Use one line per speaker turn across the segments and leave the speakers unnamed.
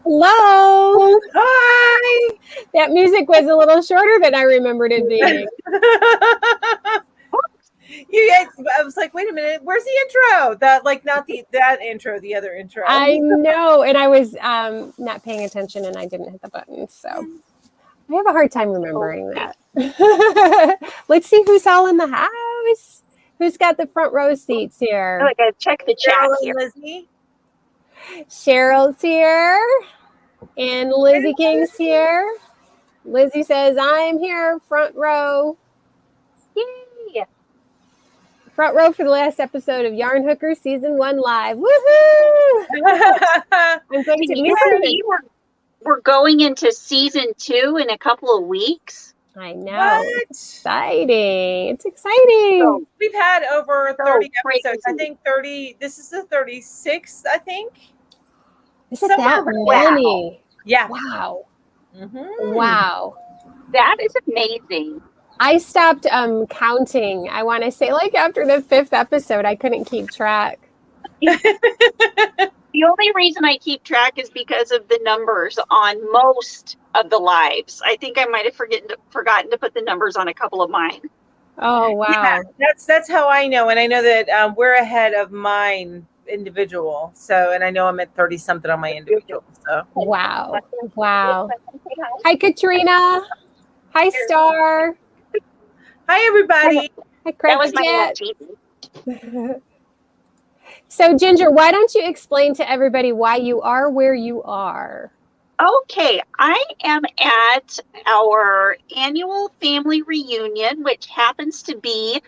Hello.
Hi.
That music was a little shorter than I remembered it being.
I was like, wait a minute, where's the intro? That that intro, the other intro.
I know, and I was not paying attention, and I didn't hit the button, so I have a hard time remembering that. Let's see who's all in the house. Who's got the front row seats here?
Oh, I gotta check the chat here.
Lizzie.
Cheryl's here, and Lizzie King's here. Lizzie says, "I'm here, front row."
Yay!
Front row for the last episode of Yarn Hookers Season 1 Live. Woohoo! I'm going to miss you.
We're going into Season 2 in a couple of weeks.
I know.
What?
Exciting. It's exciting.
So we've had over 30
crazy.
episodes. I think 30. This is the 36th, I think.
Is it that many?
Yeah.
Wow.
Mm-hmm.
Wow.
That is amazing.
I stopped counting. I want to say, like, after the 5th episode, I couldn't keep track.
The only reason I keep track is because of the numbers on most of the lives. I think I might have forgotten to put the numbers on a couple of mine.
Oh, wow.
Yeah, that's how I know. And I know that we're ahead of mine individual. So, and I know I'm at 30 something on my individual. So,
wow. Wow. Hi, Katrina. Hi, Star.
hi, everybody.
Hi,
That was my
Jet. So, Ginger, why don't you explain to everybody why you are where you are?
Okay, I am at our annual family reunion, which happens to be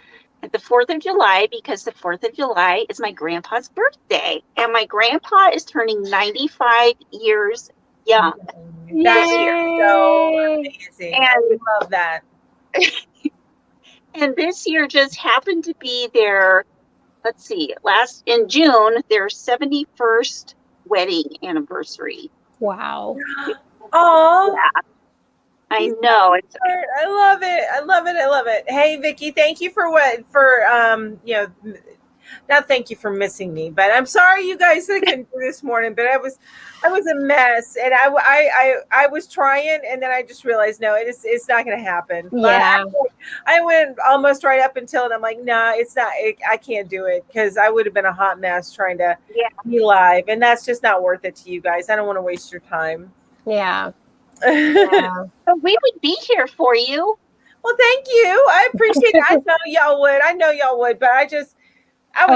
at the 4th of July because the 4th of July is my grandpa's birthday. And my grandpa is turning 95 years young this year.
So amazing.
And
I love that.
And this year just happened to be their, let's see, in June, their 71st wedding anniversary.
Wow.
Oh,
Yeah. I know.
I love it. I love it. I love it. Hey, Vicki, thank you not thank you for missing me, but I'm sorry you guys that I couldn't do this morning, but I was a mess, and I was trying, and then I just realized, no, it's not going to happen.
Yeah.
I went almost right up until, and I'm like, nah, it's not, I can't do it, because I would have been a hot mess trying to be live, and that's just not worth it to you guys. I don't want to waste your time.
Yeah.
But we would be here for you.
Well, thank you. I appreciate it. I know y'all would. But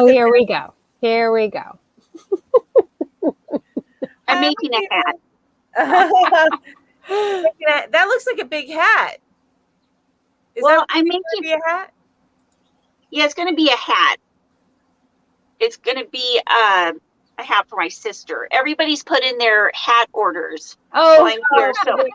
here we go. Here we go.
I'm making a hat.
That looks like a big hat.
I'm making
a hat.
Yeah, it's going to be a hat. It's going to be a hat for my sister. Everybody's put in their hat orders.
Oh,
I'm here,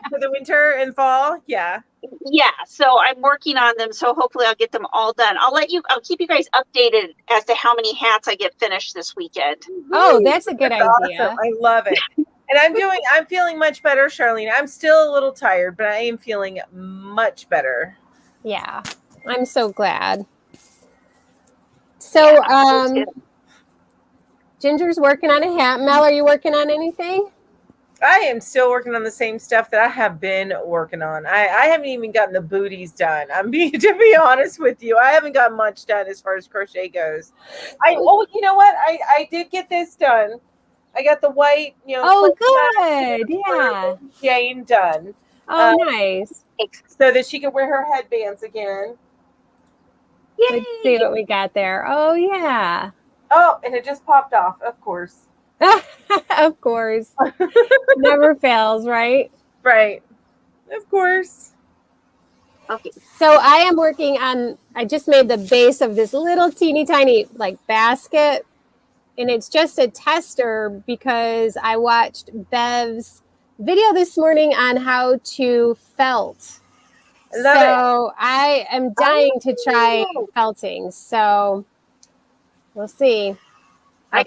for the winter and fall. Yeah.
Yeah, so I'm working on them, so hopefully I'll get them all done. I'll keep you guys updated as to how many hats I get finished this weekend.
Oh, that's a good idea.
Awesome. I love it. And I'm feeling much better, Charlene. I'm still a little tired, but I am feeling much better.
Yeah, I'm so glad. So, Ginger's working on a hat. Mel, are you working on anything?
I am still working on the same stuff that I have been working on. I haven't even gotten the booties done. To be honest with you, I haven't got much done as far as crochet goes. You know what? I did get this done. I got the white,
Oh, good. Yeah.
Jane done.
Oh, nice.
So that she can wear her headbands again.
Yay.
Let's see what we got there. Oh, yeah.
Oh, and it just popped off, of course.
Of course. Never fails, right?
Right. Of course.
Okay.
So I am working on, I just made the base of this little teeny tiny basket. And it's just a tester because I watched Bev's video this morning on how to felt. I am dying to try felting. So we'll see.
I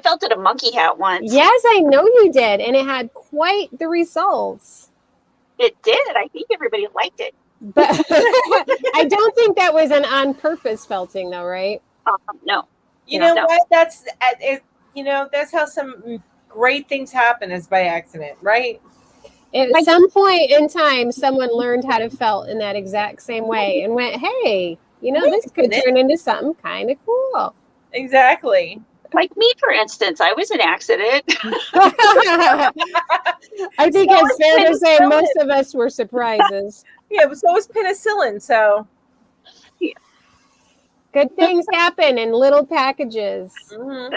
felted a monkey hat once.
Yes, I know you did. And it had quite the results.
It did. I think everybody liked it.
But I don't think that was an on-purpose felting, though, right?
No.
You know what? That's how some great things happen is by accident, right?
At some point in time, someone learned how to felt in that exact same way and went, hey, this could turn into something kind of cool.
Exactly.
Like me, for instance, I was an accident.
I think it's fair to say most of us were surprises.
Yeah, but so was penicillin, so.
Yeah.
Good things happen in little packages.
Mm-hmm.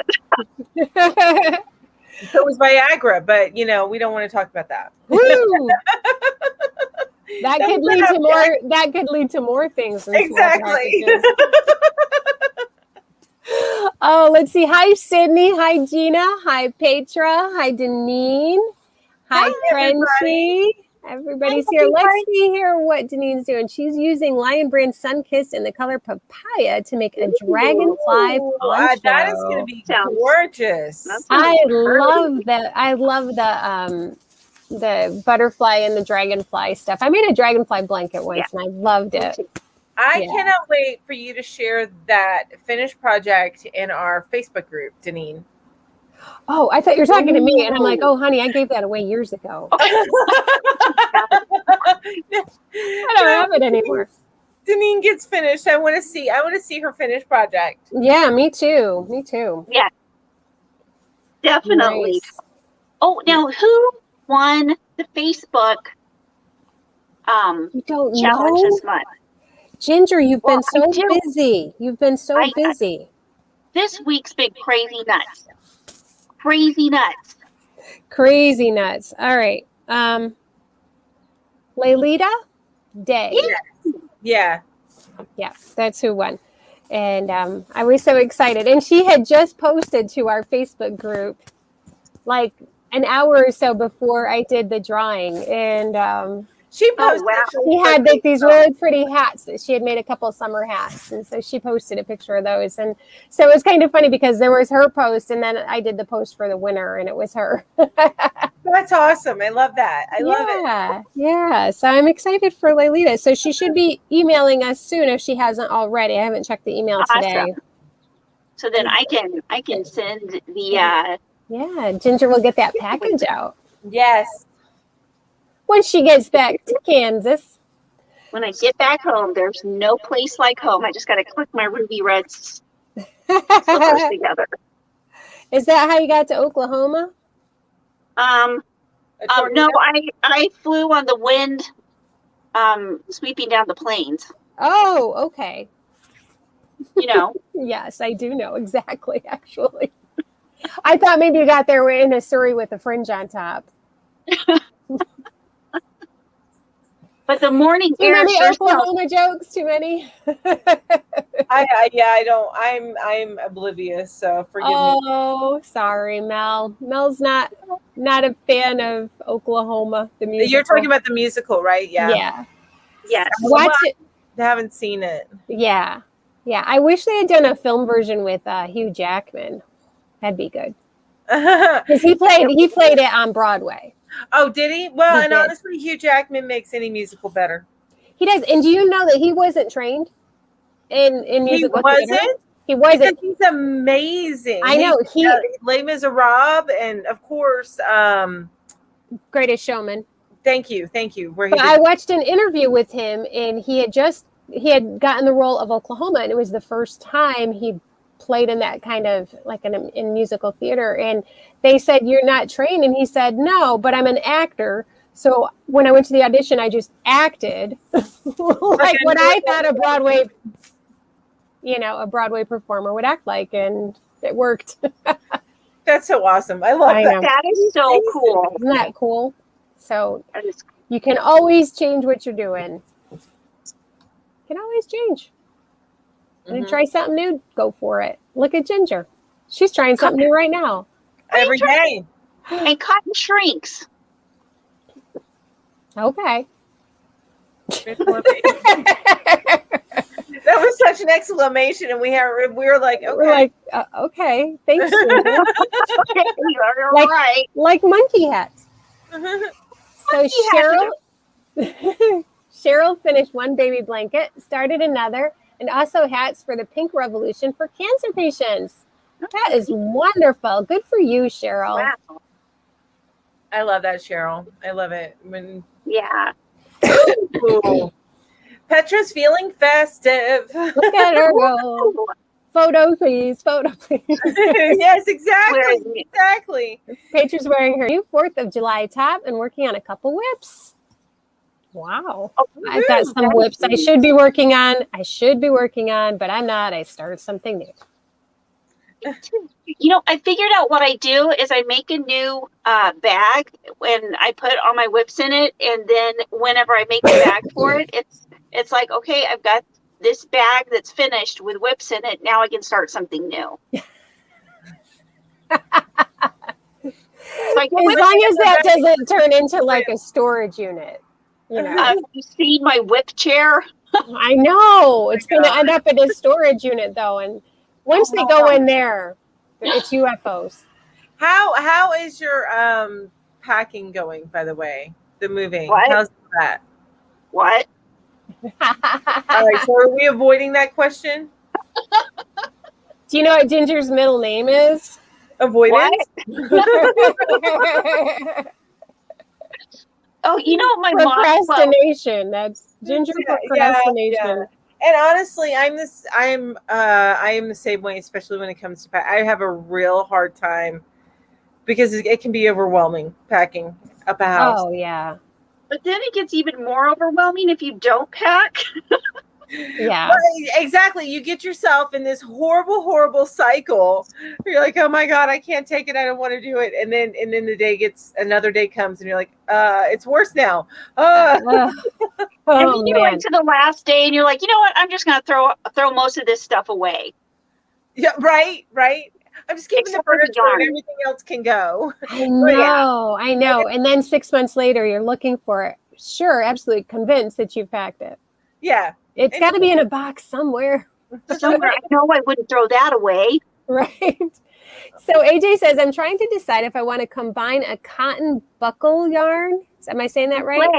So was Viagra, but we don't want to talk about that.
Woo! That could lead to more. That could lead to more things.
Exactly.
Oh, let's see. Hi, Sydney. Hi, Gina. Hi, Petra. Hi, Deneen. Hi, Frenchie. Everybody's here. Let's see here what Denine's doing. She's using Lion Brand Sunkissed in the color papaya to make a dragonfly poncho.
That is going to be gorgeous.
I love that. I love the butterfly and the dragonfly stuff. I made a dragonfly blanket once and I loved it.
I cannot wait for you to share that finished project in our Facebook group, Deneen.
Oh, I thought you were talking to me, and I'm like, oh, honey, I gave that away years ago. I don't have it anymore.
Deneen gets finished. I want to see her finished project.
Yeah, me too. Me too.
Yeah, definitely.
Nice.
Oh, now who won the Facebook
you don't
challenge
know?
this month?
Ginger, you've been so busy. You've been so busy.
This week's been crazy nuts. Crazy nuts.
Crazy nuts. All right. Leilita Day.
Yeah.
Yeah, that's who won. And I was so excited. And she had just posted to our Facebook group like an hour or so before I did the drawing. And
she posted.
She had like these really pretty hats that she had made, a couple summer hats. And so she posted a picture of those. And so it was kind of funny because there was her post and then I did the post for the winner and it was her.
That's awesome. I love that. I love it.
Yeah. So I'm excited for Leilita. So she should be emailing us soon if she hasn't already. I haven't checked the email today.
So then I can send the
yeah, Ginger will get that package out.
Yes.
When she gets back to Kansas.
When I get back home, there's no place like home. I just got to click my ruby red slippers together.
Is that how you got to Oklahoma?
Oh no, I flew on the wind, sweeping down the plains.
Oh, okay.
Yes,
I do know exactly. Actually, I thought maybe you got there in a Surrey with a fringe on top.
But the morning
too
air
many Oklahoma jokes. Too many.
I don't. I'm oblivious. So forgive me.
Oh, sorry, Mel. Mel's not a fan of Oklahoma. The musical.
You're talking about the musical, right? Yeah.
Yeah.
Yes.
Watch it.
I haven't seen it.
Yeah. Yeah. I wish they had done a film version with Hugh Jackman. That'd be good. Because he played it on Broadway.
Oh, did he? Well, and honestly, Hugh Jackman makes any musical better.
He does. And do you know that he wasn't trained in musical theater? He wasn't.
He's amazing.
I know.
Les Miserables and, of course,
Greatest Showman.
Thank you.
I watched an interview with him, and he had gotten the role of Oklahoma, and it was the first time he played in that kind of like in musical theater. And they said, "You're not trained," and he said, "No, but I'm an actor." So when I went to the audition, I just acted like what I thought a Broadway performer would act like, and it worked.
That's so awesome. I love that.
That is so cool.
Isn't that cool? So you can always change what you're doing. You can always change. Want to try something new? Go for it. Look at Ginger. She's trying something new right now.
Every day.
And cotton shrinks.
Okay.
That was such an exclamation, and we were like, okay.
We're like, okay, thanks.
You're right.
Like monkey hats. So Cheryl finished one baby blanket, started another, and also hats for the Pink Revolution for cancer patients. That is wonderful. Good for you, Cheryl.
Wow.
I love that, Cheryl. I love it.
Yeah.
Ooh. Petra's feeling festive.
Look at her go.
Woo!
Photo, please. Photo, please.
Yes, exactly.
Where is it?
Exactly.
Patrio's wearing her new 4th of July top and working on a couple whips. Wow.
Oh,
I've got
Woo-hoo.
some whips I should be working on. but I'm not. I started something new.
you know, I figured out what I do is I make a new bag when I put all my whips in it, and then whenever I make the bag for it, it's like, okay, I've got this bag that's finished with whips in it. Now I can start something new. So I get
As
whips.
long as that doesn't turn into like a storage unit. You know.
You see my whip chair?
I know. It's going to end up in a storage unit though. And once they go in there, it's UFOs.
How is your packing going, by the way? The moving.
What?
How's that?
What?
All right, so are we avoiding that question?
Do you know what Ginger's middle name is?
Avoidance?
Oh, you know my mom.
Procrastination. That's Ginger procrastination.
Yeah. And honestly, I am the same way, especially when it comes to I have a real hard time because it can be overwhelming packing up a house.
Oh yeah.
But then it gets even more overwhelming if you don't pack.
Yeah.
Well, exactly. You get yourself in this horrible cycle. You're like, oh my God, I can't take it. I don't want to do it. And then another day comes and you're like, it's worse now.
And
Oh
then you
man.
went to the last day and you're like, you know what? I'm just going to throw most of this stuff away.
Yeah, right. I'm just keeping
Except
the
for the
furniture and
yarn.
everything else can go.
I know. And then 6 months later, you're looking for it. Sure, absolutely convinced that you've packed it.
Yeah.
It's got to be in a box somewhere.
Somewhere. I know I wouldn't throw that away.
Right. So AJ says, I'm trying to decide if I want to combine a cotton buckle yarn. Am I saying that right?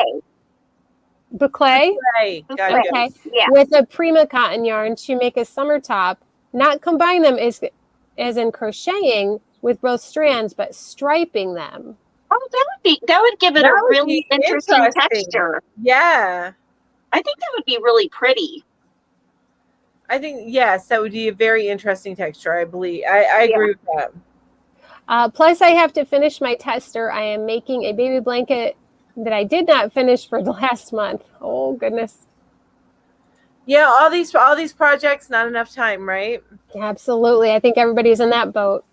Boucle.
Right. Gotcha.
Okay.
Yeah.
With a Prima cotton yarn to make a summer top. Not combine them as in crocheting with both strands, but striping them.
Oh, that would give it
That
a
would
really
be
interesting
interesting.
texture.
Yeah.
I think that would be really pretty.
I think, yes, that would be a very interesting texture. I believe. I agree with that.
Plus, I have to finish my tester. I am making a baby blanket that I did not finish for the last month. Oh, goodness.
Yeah, all these projects, not enough time, right?
Absolutely. I think everybody's in that boat.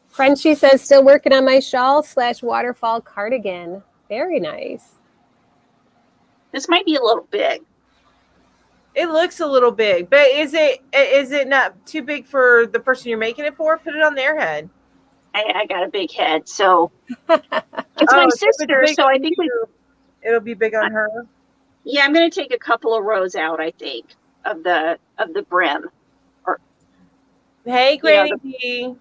Frenchie says, still working on my shawl/waterfall cardigan. Very nice.
This might be a little big.
It looks a little big, but is it not too big for the person you're making it for? Put it on their head.
I got a big head, so it's my sister. So I think
it'll be big on her.
Yeah, I'm going to take a couple of rows out. I think of the brim.
Hey, Granny.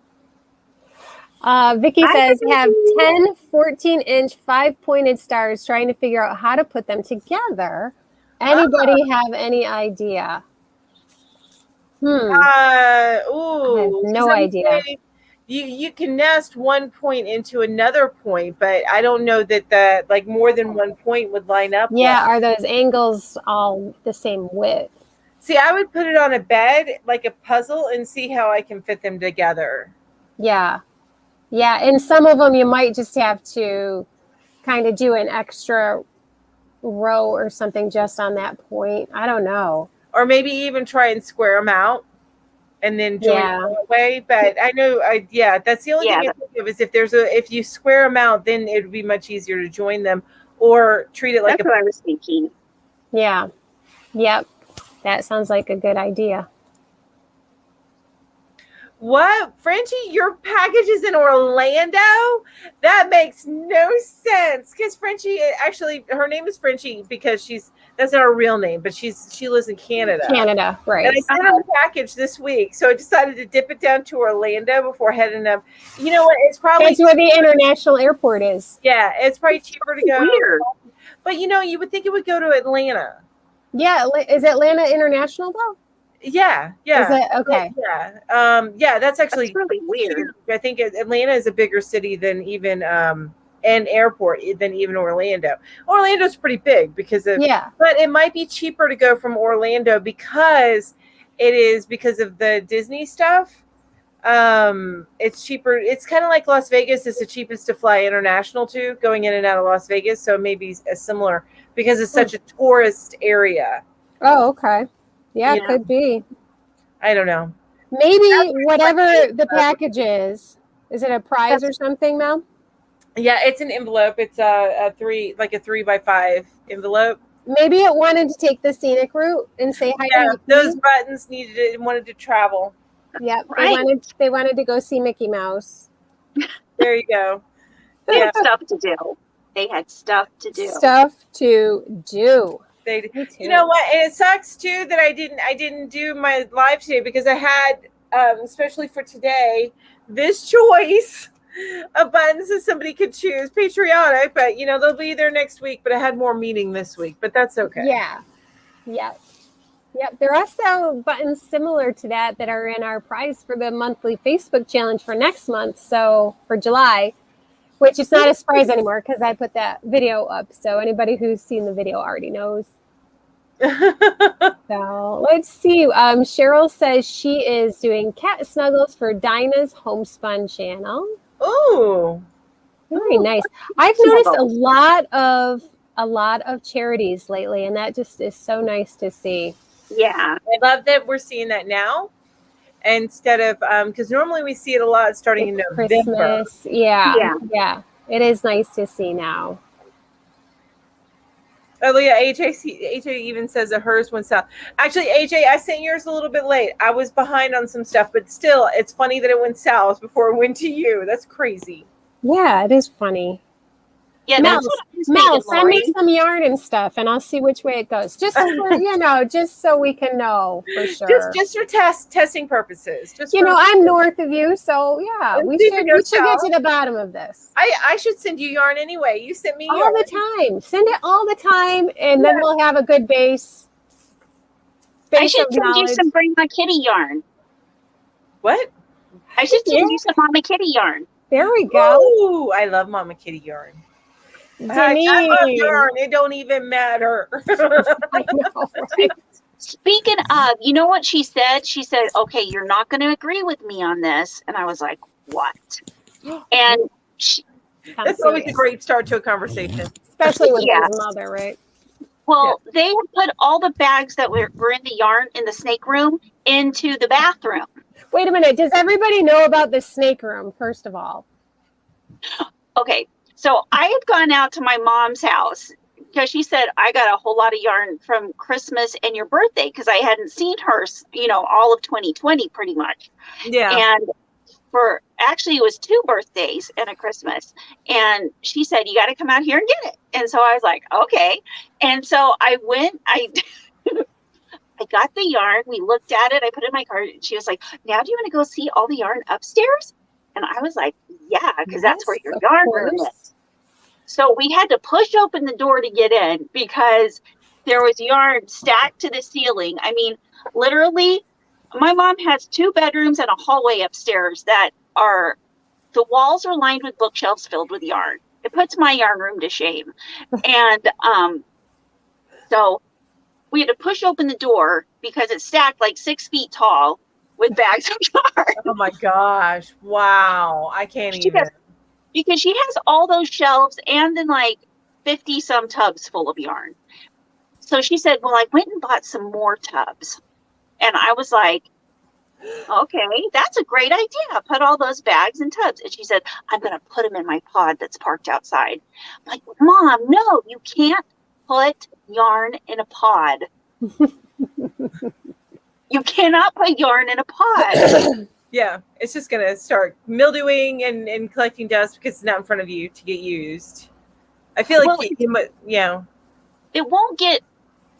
Vicky says, have 10 14-inch 5-pointed stars, trying to figure out how to put them together. Anybody have any idea?
I have
no idea.
You can nest one point into another point, but I don't know that like more than one point would line up.
Yeah, are those angles all the same width?
See, I would put it on a bed like a puzzle and see how I can fit them together.
Yeah. And some of them you might just have to kind of do an extra row or something just on that point. I don't know.
Or maybe even try and square them out and then join them that way. But I know, that's the only thing I think of is if you square them out, then it would be much easier to join them or treat it like
That's what I was thinking.
Yeah. Yep. That sounds like a good idea.
What? Frenchie, your package is in Orlando? That makes no sense. Because Frenchie, actually, her name is Frenchie because that's not her real name, but she lives in Canada.
Canada, right.
And I sent her a package this week, so I decided to dip it down to Orlando before heading up. You know what? It's probably...
That's where the international airport is.
Yeah, it's probably cheaper to go.
Weird.
But, you would think it would go to Atlanta.
Yeah, is Atlanta international, though?
Yeah.
Is it? Okay.
Yeah. That's actually
really weird.
huge. I think Atlanta is a bigger city than even and airport than even Orlando. Orlando's pretty big because of,
Yeah.
but it might be cheaper to go from Orlando because of the Disney stuff. It's cheaper. It's kind of like Las Vegas is the cheapest to fly international to, going in and out of Las Vegas. So maybe a similar because it's such a tourist area.
Oh, okay. Yeah,
You
it could be.
I don't know.
Maybe whatever the package is it a prize or something, Mel?
Yeah, it's an envelope. It's a 3x5 envelope.
Maybe it wanted to take the scenic route and say hi to Mickey.
Those buttons wanted to travel.
Yep,
Right.
they wanted to go see Mickey Mouse.
There you go.
They had stuff to do. They had stuff to do.
Stuff to do.
You know what? And it sucks too that I didn't do my live today because I had, especially for today, this choice of buttons that somebody could choose. Patriotic, but they'll be there next week. But it had more meaning this week. But that's okay.
Yeah. Yep. There are also buttons similar to that are in our prize for the monthly Facebook challenge for next month. So for July, which is not a surprise anymore because I put that video up. So anybody who's seen the video already knows. So let's see. Cheryl says she is doing cat snuggles for Dinah's Homespun channel.
Oh,
very nice. I've noticed a lot of charities lately, and that just is so nice to see.
Yeah,
I love that we're seeing that now instead of because normally we see it a lot starting in November.
Christmas. Yeah. It is nice to see now.
Oh yeah, AJ even says that hers went south. Actually, AJ, I sent yours a little bit late. I was behind on some stuff, but still, it's funny that it went south before it went to you. That's crazy.
Yeah, it is funny.
Yeah,
Mel,
Mel,
send me some yarn and stuff, and I'll see which way it goes. Just for, just so we can know for sure.
Just for testing purposes.
I'm north of you, so yeah, we should get to the bottom of this.
I should send you yarn anyway. You sent me
all
yarn.
the time. Send it all the time, and then we'll have a good base.
I should send you some Grandma Kitty yarn.
What?
I should send you some Mama Kitty yarn.
There we go.
Oh, I love Mama Kitty yarn. I love yarn. It don't even matter.
I know, right?
Speaking of, you know what she said? She said, okay, you're not going to agree with me on this. And I was like, what? And
that's always a great start to a conversation.
Especially with your mother, right?
Well, they had put all the bags that were in the yarn in the snake room into the bathroom.
Wait a minute. Does everybody know about the snake room, first of all?
Okay. So I had gone out to my mom's house because she said, I got a whole lot of yarn from Christmas and your birthday because I hadn't seen her, all of 2020 pretty much.
Yeah.
And actually it was 2 birthdays and a Christmas. And she said, you got to come out here and get it. And so I was like, okay. And so I went, I got the yarn. We looked at it. I put it in my cart. And she was like, now do you want to go see all the yarn upstairs? And I was like, yeah, because that's where your yarn room is. So we had to push open the door to get in because there was yarn stacked to the ceiling. I mean, literally, my mom has 2 bedrooms and a hallway upstairs that the walls are lined with bookshelves filled with yarn. It puts my yarn room to shame. And so we had to push open the door because it's stacked like 6 feet tall with bags of yarn.
Oh my gosh. Wow. I can't even.
Because she has all those shelves and then like 50 some tubs full of yarn. So she said, well, I went and bought some more tubs. And I was like, okay, that's a great idea. Put all those bags in tubs. And she said, I'm going to put them in my pod that's parked outside. I'm like, Mom, no, you can't put yarn in a pod. You cannot put yarn in a pod.
Yeah, it's just going to start mildewing and collecting dust because it's not in front of you to get used. I feel like,
it won't get,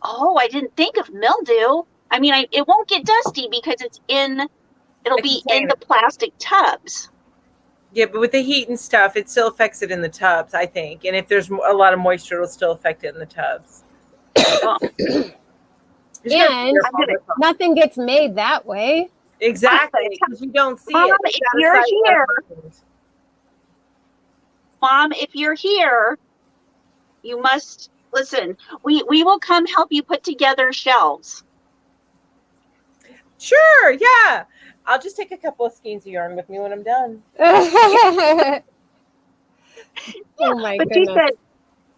I didn't think of mildew. I mean, it won't get dusty because it'll be in the plastic tubs.
Yeah, but with the heat and stuff, it still affects it in the tubs, I think. And if there's a lot of moisture, it'll still affect it in the tubs.
And nothing gets made that way.
Exactly, because you don't see
Mom,
it.
if you're here, Mom, if you're here, you must listen. We will come help you put together shelves.
Sure, yeah. I'll just take a couple of skeins of yarn with me when I'm done.
Oh my
But
goodness.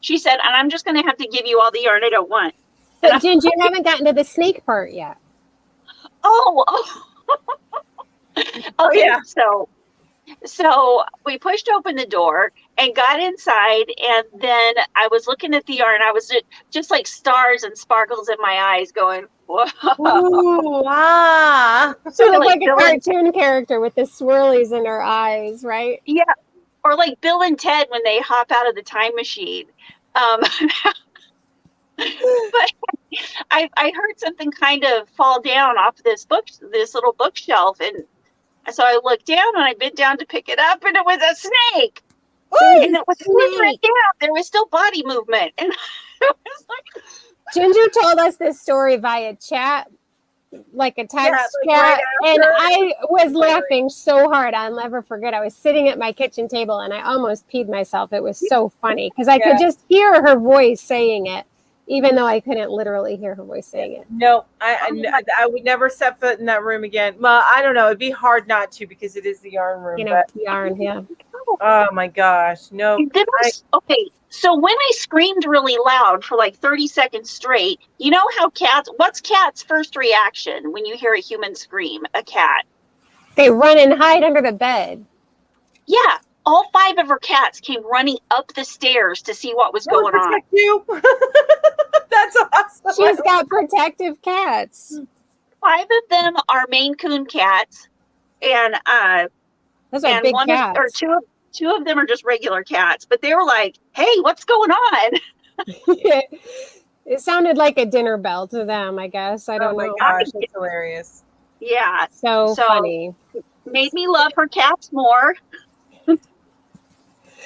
she said, and I'm just going to have to give you all the yarn I don't want.
But Ginger, you haven't gotten to the snake part yet.
Oh. Okay,
yeah.
So we pushed open the door and got inside, and then I was looking at the yarn. I was just like stars and sparkles in my eyes going, whoa.
Ooh, ah.
She looked like a
Bill and-
cartoon character with the swirlies in her eyes, right?
Yeah, or like Bill and Ted when they hop out of the time machine. But I heard something kind of fall down off this little bookshelf, and so I looked down and I bent down to pick it up, and it was a snake. And it was right down. There was still body movement, and it was like.
Ginger told us this story via chat, like a text chat, and I was laughing so hard. I'll never forget. I was sitting at my kitchen table and I almost peed myself. It was so funny because I could just hear her voice saying it, even though I couldn't literally hear her voice saying it.
No, I would never set foot in that room again. Well, I don't know. It'd be hard not to because it is the yarn room.
You know, yarn, yeah.
Oh my gosh, no.
Okay, so when I screamed really loud for like 30 seconds straight, you know how what's cat's first reaction when you hear a human scream, a cat?
They run and hide under the bed.
Yeah, all 5 of her cats came running up the stairs to see what was going on.
You. That's awesome.
She's got protective cats.
5 of them are Maine Coon cats, and
those are big cats.
Or two of them are just regular cats. But they were like, "Hey, what's going on?"
It sounded like a dinner bell to them, I guess. I don't know.
Oh my gosh, it's hilarious.
Yeah,
so funny.
Made me love her cats more.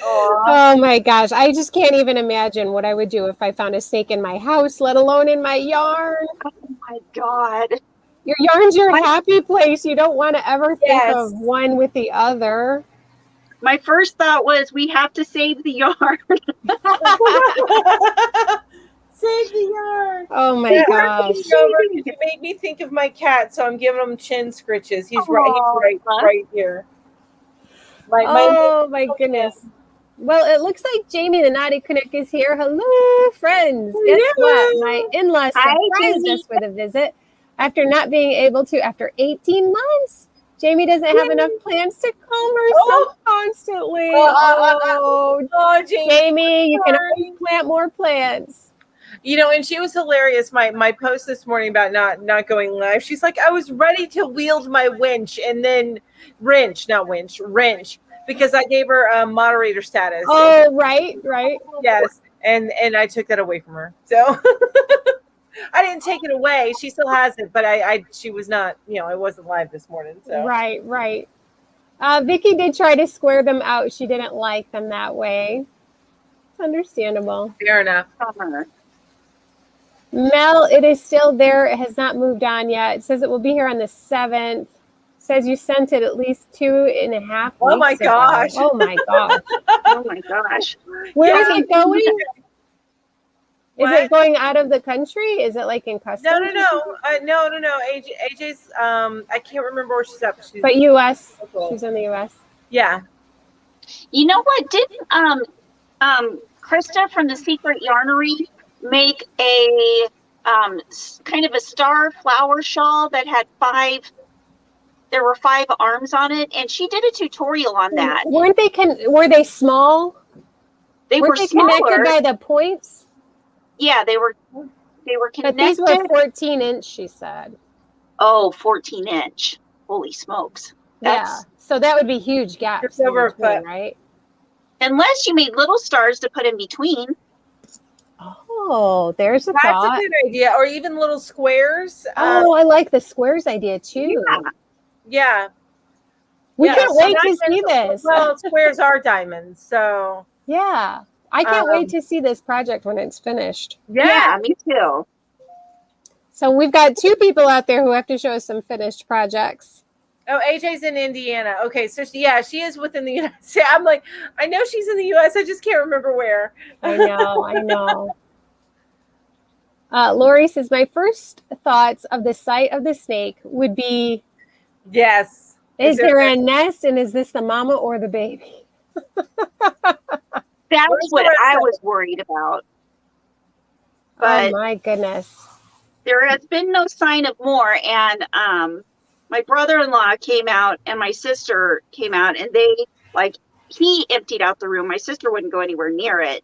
Oh my gosh, I just can't even imagine what I would do if I found a snake in my house, let alone in my yarn.
Oh my God.
Your yarn's your happy place. You don't want to ever think of one with the other.
My first thought was we have to save the yarn.
Save the yarn.
Oh my gosh.
You made me think of my cat, so I'm giving him chin scritches. He's right here.
Oh my goodness. Well, it looks like Jamie the Naughty Canuck is here. Hello, friends. Guess what? My in-laws surprised us with a visit after not being able to after 18 months. Jamie doesn't have enough plants to calm herself constantly. Oh, Jamie, you can always plant more plants.
You know, and she was hilarious. My post this morning about not going live. She's like, I was ready to wield my wrench and then wrench, because I gave her moderator status.
Oh, right.
Yes, and I took that away from her. So I didn't take it away. She still has it, but she was not. I wasn't live this morning. So
right. Vicky did try to square them out. She didn't like them that way. It's understandable.
Fair enough.
Mel, it is still there. It has not moved on yet. It says it will be here on the 7th. It says you sent it at least 2.5 weeks
Oh my gosh.
ago. Oh my gosh.
Oh my gosh.
Where is it going? Is it going out of the country? Is it like in customs?
No. AJ's I can't remember where she's at.
But US. She's in the US.
Yeah.
You know what? Didn't Krista from the Secret Yarnery make a kind of a star flower shawl that had 5? There were 5 arms on it, and she did a tutorial on that.
Were they small?
Weren't
they
smaller.
connected by the points?
Yeah, they were connected.
But these were 14-inch, she said.
Oh, 14-inch. Holy smokes.
So that would be huge gaps in between, right?
Unless you made little stars to put in between.
Oh, there's a thought.
That's a good idea. Or even little squares.
I like the squares idea too.
Yeah.
We can't wait to see this.
Well, squares are diamonds, so.
Yeah. I can't wait to see this project when it's finished.
Yeah, me too.
So we've got 2 people out there who have to show us some finished projects.
Oh, AJ's in Indiana. Okay, so she is within the United States. I'm like, I know she's in the US. I just can't remember where.
I know. Lori says, my first thoughts of the sight of the snake would be,
Yes.
is there a nest, and is this the mama or the baby?
That's what I was worried about. But
oh my goodness.
There has been no sign of more. And my brother-in-law came out and my sister came out, and they he emptied out the room. My sister wouldn't go anywhere near it.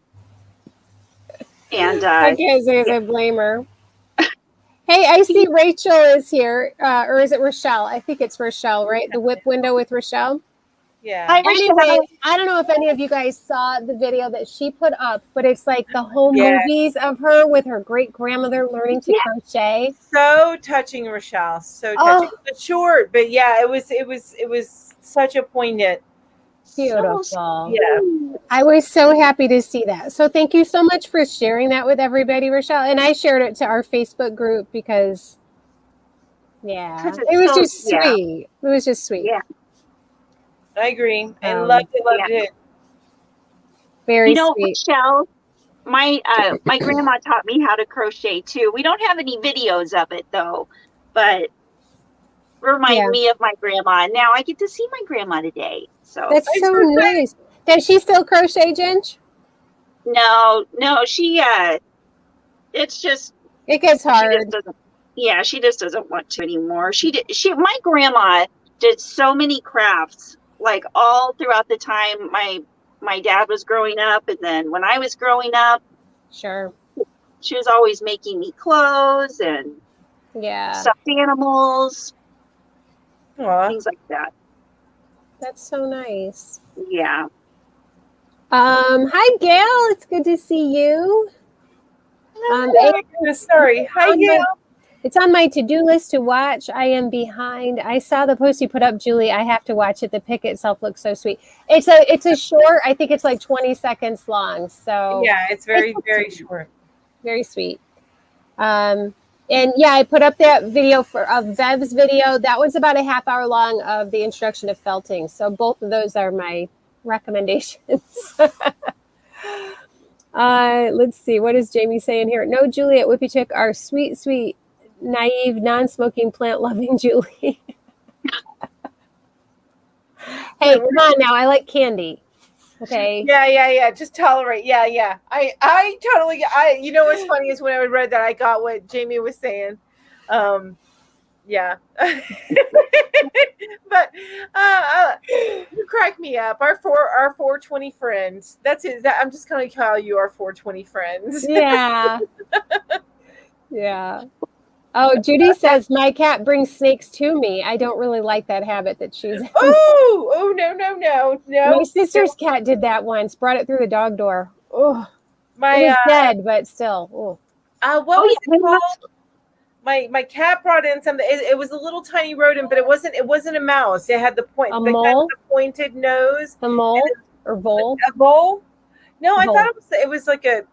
And
I can't say I blame her. Hey, I see Rachel is here, or is it Rochelle? I think it's Rochelle, right? The whip window with Rochelle.
Yeah.
Anyway, I don't know if any of you guys saw the video that she put up, but it's like the home movies of her with her great grandmother learning to crochet.
So touching, Rochelle. So touching. But short, but yeah, it was such a poignant.
Beautiful.
Yeah.
I was so happy to see that. So thank you so much for sharing that with everybody, Rochelle. And I shared it to our Facebook group because it was just sweet. It was just sweet.
Yeah.
I agree. And loved it.
Very sweet.
Michelle, my grandma taught me how to crochet too. We don't have any videos of it though, but remind me of my grandma. And now I get to see my grandma today. So
that's so nice. Does she still crochet, Ginge?
No, she it's just
it gets hard.
She just doesn't want to anymore. My grandma did so many crafts, like all throughout the time my dad was growing up, and then when I was growing up.
Sure.
She was always making me clothes and stuffed animals.
Aww.
Things like that.
That's so nice.
Yeah.
Hi Gail, it's good to see you.
Sorry. Hi Gail.
It's on my to-do list to watch. I am behind. I saw the post you put up, Julie. I have to watch it. The pic itself looks so sweet. It's a short. I think it's like 20 seconds long. So
yeah, it's very short.
Very sweet. And I put up that video of Bev's video. That was about a half hour long of the introduction to felting. So both of those are my recommendations. Let's see. What is Jamie saying here? No, Julie at Whippy Chick are sweet, sweet, naive, non-smoking, plant-loving Julie. Hey, come on now. I like candy. Okay.
Yeah. Just tolerate. Yeah. I totally. You know what's funny is when I read that, I got what Jamie was saying. Yeah. But you crack me up. Our 420 friends. That's it. I'm just gonna call you our 420 friends.
Yeah. Yeah. Oh, Judy says my cat brings snakes to me. I don't really like that habit that she's in.
Oh, no.
My sister's cat did that once. Brought it through the dog door. Oh, it was dead, but still.
What was it called? My cat brought in something. It was a little tiny rodent, but it wasn't a mouse. It had the
mole?
The pointed nose.
The mole or vole?
A vole? No, I thought it was like a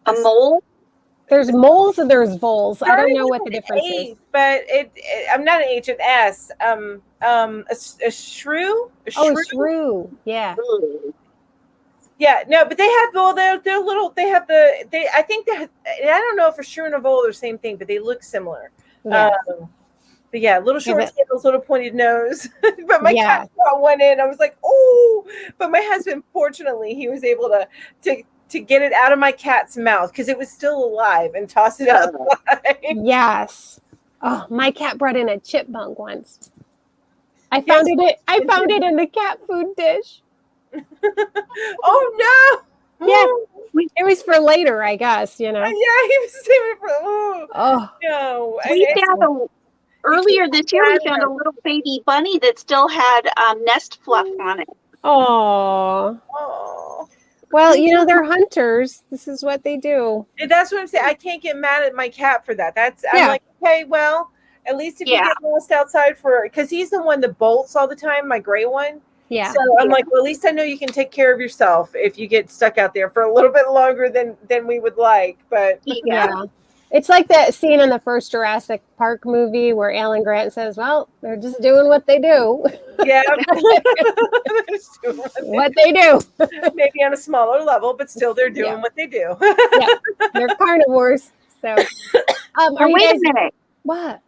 mole.
There's moles and there's voles. I don't know what the difference is.
But I'm not an H, an S. A shrew?
A shrew. Yeah.
Yeah, no, but they have they're little. They have I think that I don't know if a shrew and a vole are the same thing, but they look similar. Yeah. But yeah, little short tails, little pointed nose. But my cat got one in. I was like, oh! But my husband, fortunately, he was able to get it out of my cat's mouth because it was still alive and toss it outside.
Yes. Oh, my cat brought in a chipmunk once. I found it in the cat food dish.
Oh no!
Yeah, it was for later, I guess. You know.
Yeah, he was saving it for. Oh no!
Earlier this year, we found a little baby bunny that still had nest fluff on it.
Oh. Well, you know, they're hunters. This is what they do.
And that's what I'm saying. I can't get mad at my cat for that. I'm like, okay, well, at least if you get lost outside because he's the one that bolts all the time, my gray one.
Yeah.
So I'm like, well, at least I know you can take care of yourself if you get stuck out there for a little bit longer than we would like. But
yeah. It's like that scene in the first Jurassic Park movie where Alan Grant says, well, they're just doing what they do.
Yeah.
What they do.
Maybe on a smaller level, but still they're doing what they do.
Yeah, they're carnivores. So,
Now, wait a minute.
What?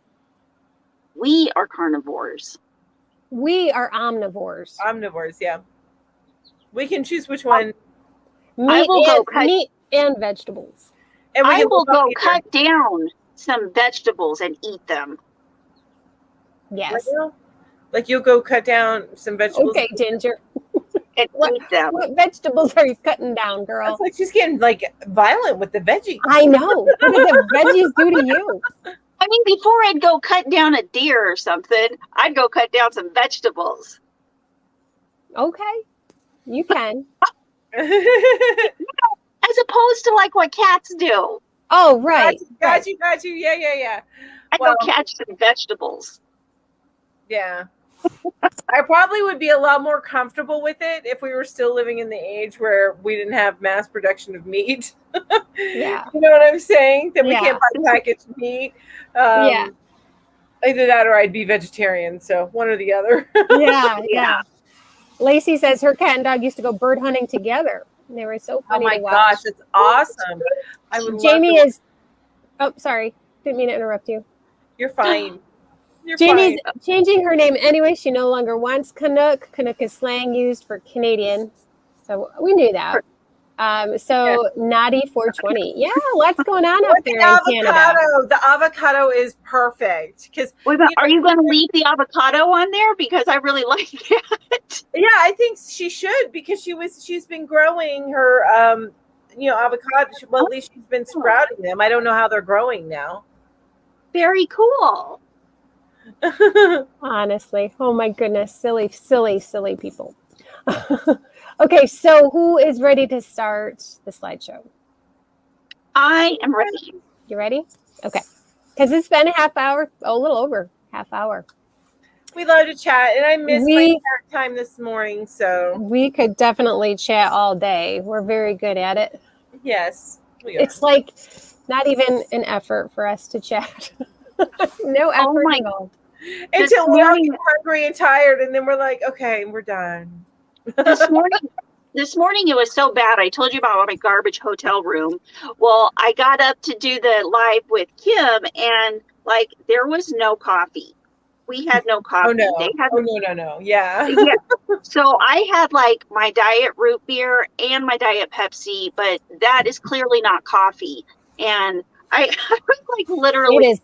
We are carnivores.
We are omnivores.
Omnivores, yeah. We can choose which one.
Meat and vegetables.
And
I will go cut down some vegetables and eat them.
Yes.
Like you'll go cut down some vegetables.
Okay, Ginger.
And eat them.
What vegetables are you cutting down, girl?
It's like she's getting like violent with the veggies.
I know. What did the veggies do to you?
I mean, before I'd go cut down a deer or something, I'd go cut down some vegetables.
Okay, you can.
As opposed to like what cats do.
Oh, right.
Got you. Yeah.
I'd go catch some vegetables.
Yeah. I probably would be a lot more comfortable with it if we were still living in the age where we didn't have mass production of meat.
Yeah.
You know what I'm saying? That we can't buy packaged meat.
Yeah.
Either that or I'd be vegetarian. So one or the other.
Yeah. Lacey says her cat and dog used to go bird hunting together. And they were so funny to watch.
Oh my gosh, it's awesome. I would
Jamie is... Oh, sorry. Didn't mean to interrupt you.
You're fine.
Jamie's changing her name anyway. She no longer wants Canuck. Canuck is slang used for Canadian. So we knew that. Naughty 420. Yeah, lots going on up there in Canada.
The avocado is perfect.
Are you going to leave the avocado on there? Because I really like that.
Yeah, I think she should because she's been growing her avocado. Well, at least she's been sprouting them. I don't know how they're growing now.
Very cool.
Honestly. Oh my goodness. Silly people. Okay, so who is ready to start the slideshow?
I am ready.
You ready? Okay. Because it's been a little over half hour.
We love to chat, and I missed my start time this morning, so.
We could definitely chat all day. We're very good at it.
Yes, we are.
It's like not even an effort for us to chat. No effort involved.
Until we're all hungry and tired, and then we're like, okay, we're done.
This morning it was so bad. I told you about my garbage hotel room. Well, I got up to do the live with Kim, and like there was no coffee. We had no coffee.
Oh no!
They had,
no! Yeah.
So I had like my diet root beer and my diet Pepsi, but that is clearly not coffee. And I was like literally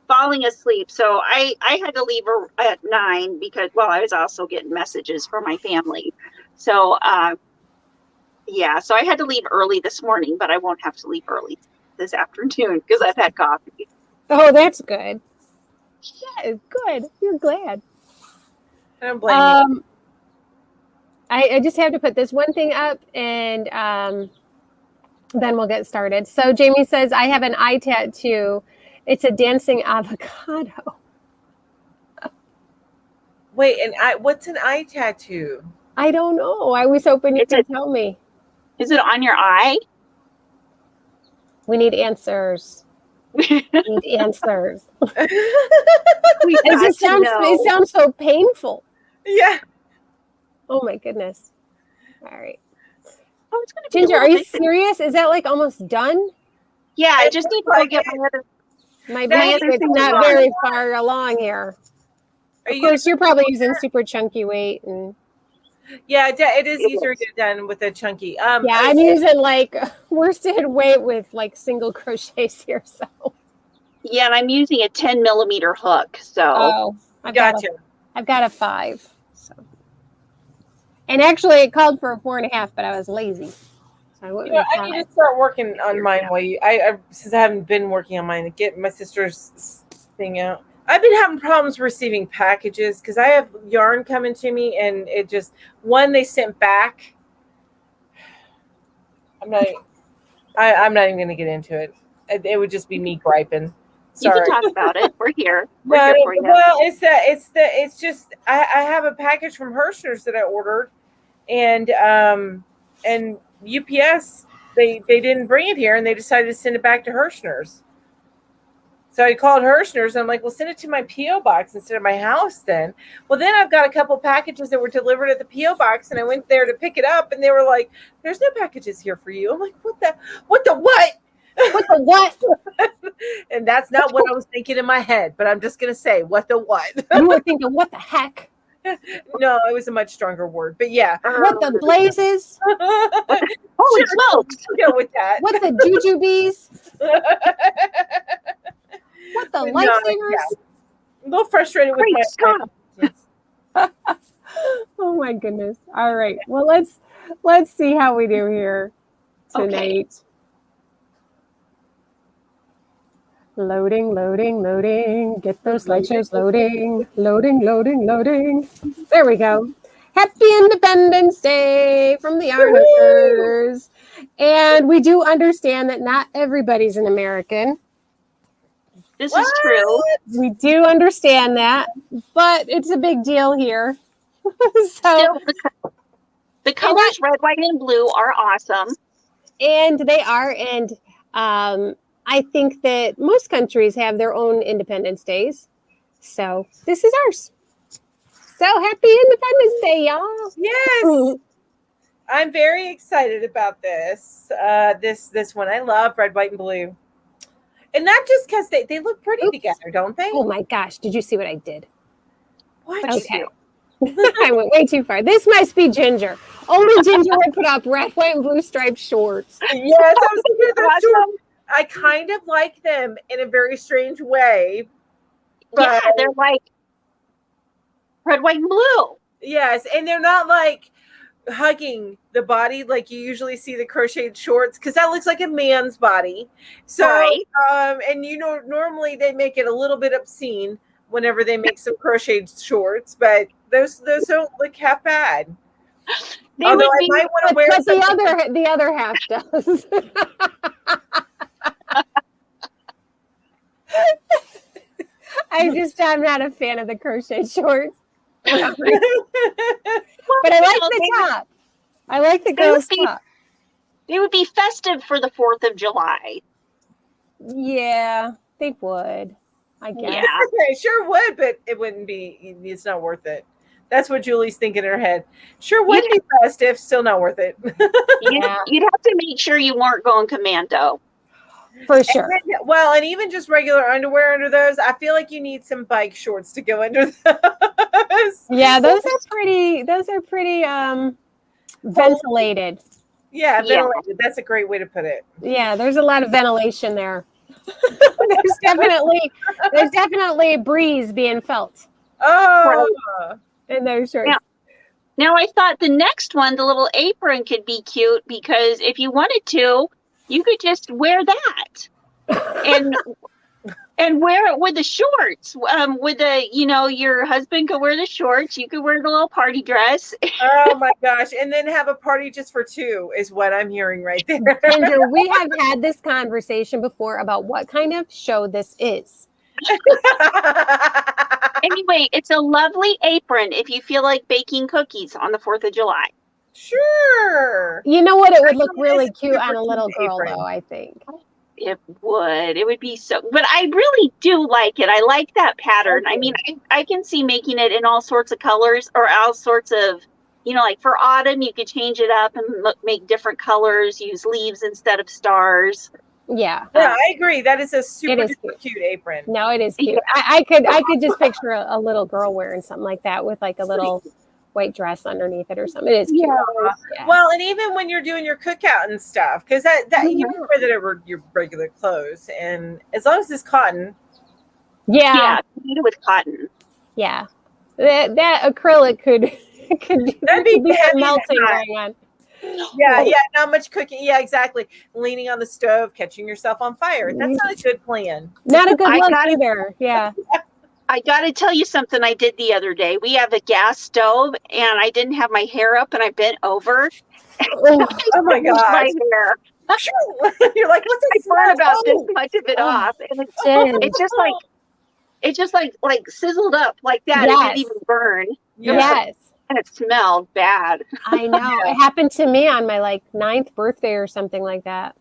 falling asleep. So I had to leave at 9 because, I was also getting messages from my family. So, so I had to leave early this morning, but I won't have to leave early this afternoon because I've had coffee.
Oh, that's good. Yeah, good. You're glad.
I don't blame you.
I just have to put this one thing up and then we'll get started. So Jamie says, I have an eye tattoo. It's a dancing avocado.
Wait, what's an eye tattoo?
I don't know. I was hoping you could tell me.
Is it on your eye?
We need answers. It sounds so painful.
Yeah.
Oh my goodness. All right.
Oh, it's gonna
Ginger, are you serious? Is that like almost done?
Yeah, I just need to go get
my basket's not very far along here. Of course, you're probably using super chunky weight and.
Yeah, it is easier to get done with a chunky.
I'm using like worsted weight with like single crochets here. So.
Yeah, and I'm using a 10 millimeter hook. So.
I've got a 5. So. And actually, it called for a 4.5, but I was lazy. So
I need to start working on mine. Since I haven't been working on mine, get my sister's thing out. I've been having problems receiving packages because I have yarn coming to me, and it just they sent back. I'm not even going to get into it. It would just be me griping. Sorry.
You can talk about it. We're here.
Well, it's just I have a package from Hirschner's that I ordered, and UPS they didn't bring it here, and they decided to send it back to Hirschner's. So I called Hirschner's, and I'm like, well, send it to my P.O. box instead of my house then. Well, then I've got a couple packages that were delivered at the P.O. box, and I went there to pick it up, and they were like, there's no packages here for you. I'm like, what the what?
What the what?
And that's not what I was thinking in my head, but I'm just going to say, what the what?
You were thinking, what the heck?
No, it was a much stronger word, but yeah.
What the blazes?
Holy smokes!
Go with that.
What the jujubes? What the lifesavers?
Yeah. I'm a little frustrated with
Great
my
Scott.
Oh my goodness. All right. Well, let's see how we do here tonight.
Okay.
Loading, loading, loading. Get those slideshows loading. Loading, loading, loading. There we go. Happy Independence Day from the Arnoters. And we do understand that not everybody's an American.
This is true.
We do understand that, but it's a big deal here. So,
Still, the colors red, white, and blue are awesome.
and they are, and I think that most countries have their own Independence Days. So this is ours. So happy Independence Day, y'all.
Yes. I'm very excited about this. This one. I love red, white, and blue. And not just because they look pretty together, don't they?
Oh my gosh, did you see what I did?
What?
Okay. I went way too far. This must be Ginger. Only Ginger would put up red, white, and blue striped shorts.
Yes, I was thinking of that too. I kind of like them in a very strange way.
Yeah,
But
they're like red, white, and blue.
yes, and they're not like hugging the body like you usually see the crocheted shorts, because that looks like a man's body. So
Right.
And you know, normally they make it a little bit obscene whenever they make some crocheted shorts, but those don't look half bad.
They
Although
would
I
be,
might want to wear
But
some.
the other half does. I'm not a fan of the crochet shorts. But I like the top. I like the girl's top.
they would be festive for the 4th of July.
Yeah, they would. I guess.
Yeah.
Okay, sure would, but it wouldn't be. It's not worth it. That's what Julie's thinking in her head. Sure would be festive, still not worth it.
Yeah.
You'd have to make sure you weren't going commando.
For sure.
And even just regular underwear under those, I feel like you need some bike shorts to go under those.
Yeah, those are pretty ventilated.
Yeah, ventilated. That's a great way to put it.
Yeah, there's a lot of ventilation there. there's definitely a breeze being felt
Oh,
in those shorts.
Yeah. Now I thought the next one, the little apron, could be cute because if you wanted to, you could just wear that and wear it with the shorts. With the, your husband could wear the shorts. You could wear the little party dress.
oh my gosh. And then have a party just for two is what I'm hearing right there.
Ginger, we have had this conversation before about what kind of show this is.
Anyway, it's a lovely apron if you feel like baking cookies on the 4th of July.
Sure.
You know what? It would look really
It's a
cute
super
on a little
cute
girl,
apron.
though, I think.
It would. It would be so. But I really do like it. I like that pattern. I mean, I can see making it in all sorts of colors or all sorts of, like for autumn, you could change it up and make different colors, use leaves instead of stars.
Yeah.
Yeah, I agree. That is a super
is
cute apron.
No, it is cute. I could just picture a little girl wearing something like that with like a little white dress underneath it or something. It is cute. Yeah.
Well, and even when you're doing your cookout and stuff, because that you can wear that over your regular clothes, and as long as it's cotton.
Yeah.
Made it with cotton.
Yeah. That acrylic could
That'd be
be some
heavy
melting
at night.
going on.
Yeah, not much cooking. Yeah, exactly. Leaning on the stove, catching yourself on fire. That's not a good plan.
Not a good
I
look
got it.
either. Yeah.
I got to tell you something I did the other day. We have a gas stove, and I didn't have my hair up, and I bent over.
Oh,
Oh my
Singed
gosh.
my hair.
You're like, what's
I
this?
burned about this
Oh.
much of it
Oh.
off, and
Jen.
it just like sizzled up like that. It
Yes.
didn't even burn.
Yes.
And it smelled bad.
I know. It happened to me on my like 9th birthday or something like that.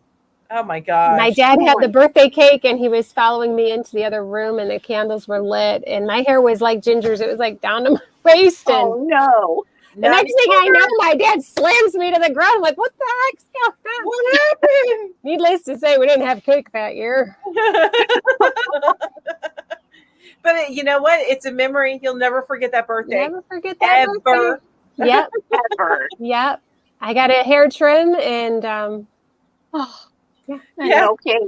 Oh my gosh.
My dad had the birthday cake and he was following me into the other room and the candles were lit and my hair was like Ginger's. It was like down to my waist. And
Oh no.
the next thing I know, my dad slams me to the ground. I'm like, what the heck's going on?
What happened?
Needless to say, we didn't have cake that year.
But you know what? It's a memory. You'll never forget that birthday.
Never forget that
Ever.
birthday. Yep.
Ever.
Yep. I got a hair trim and
Oh,
Yeah.
okay.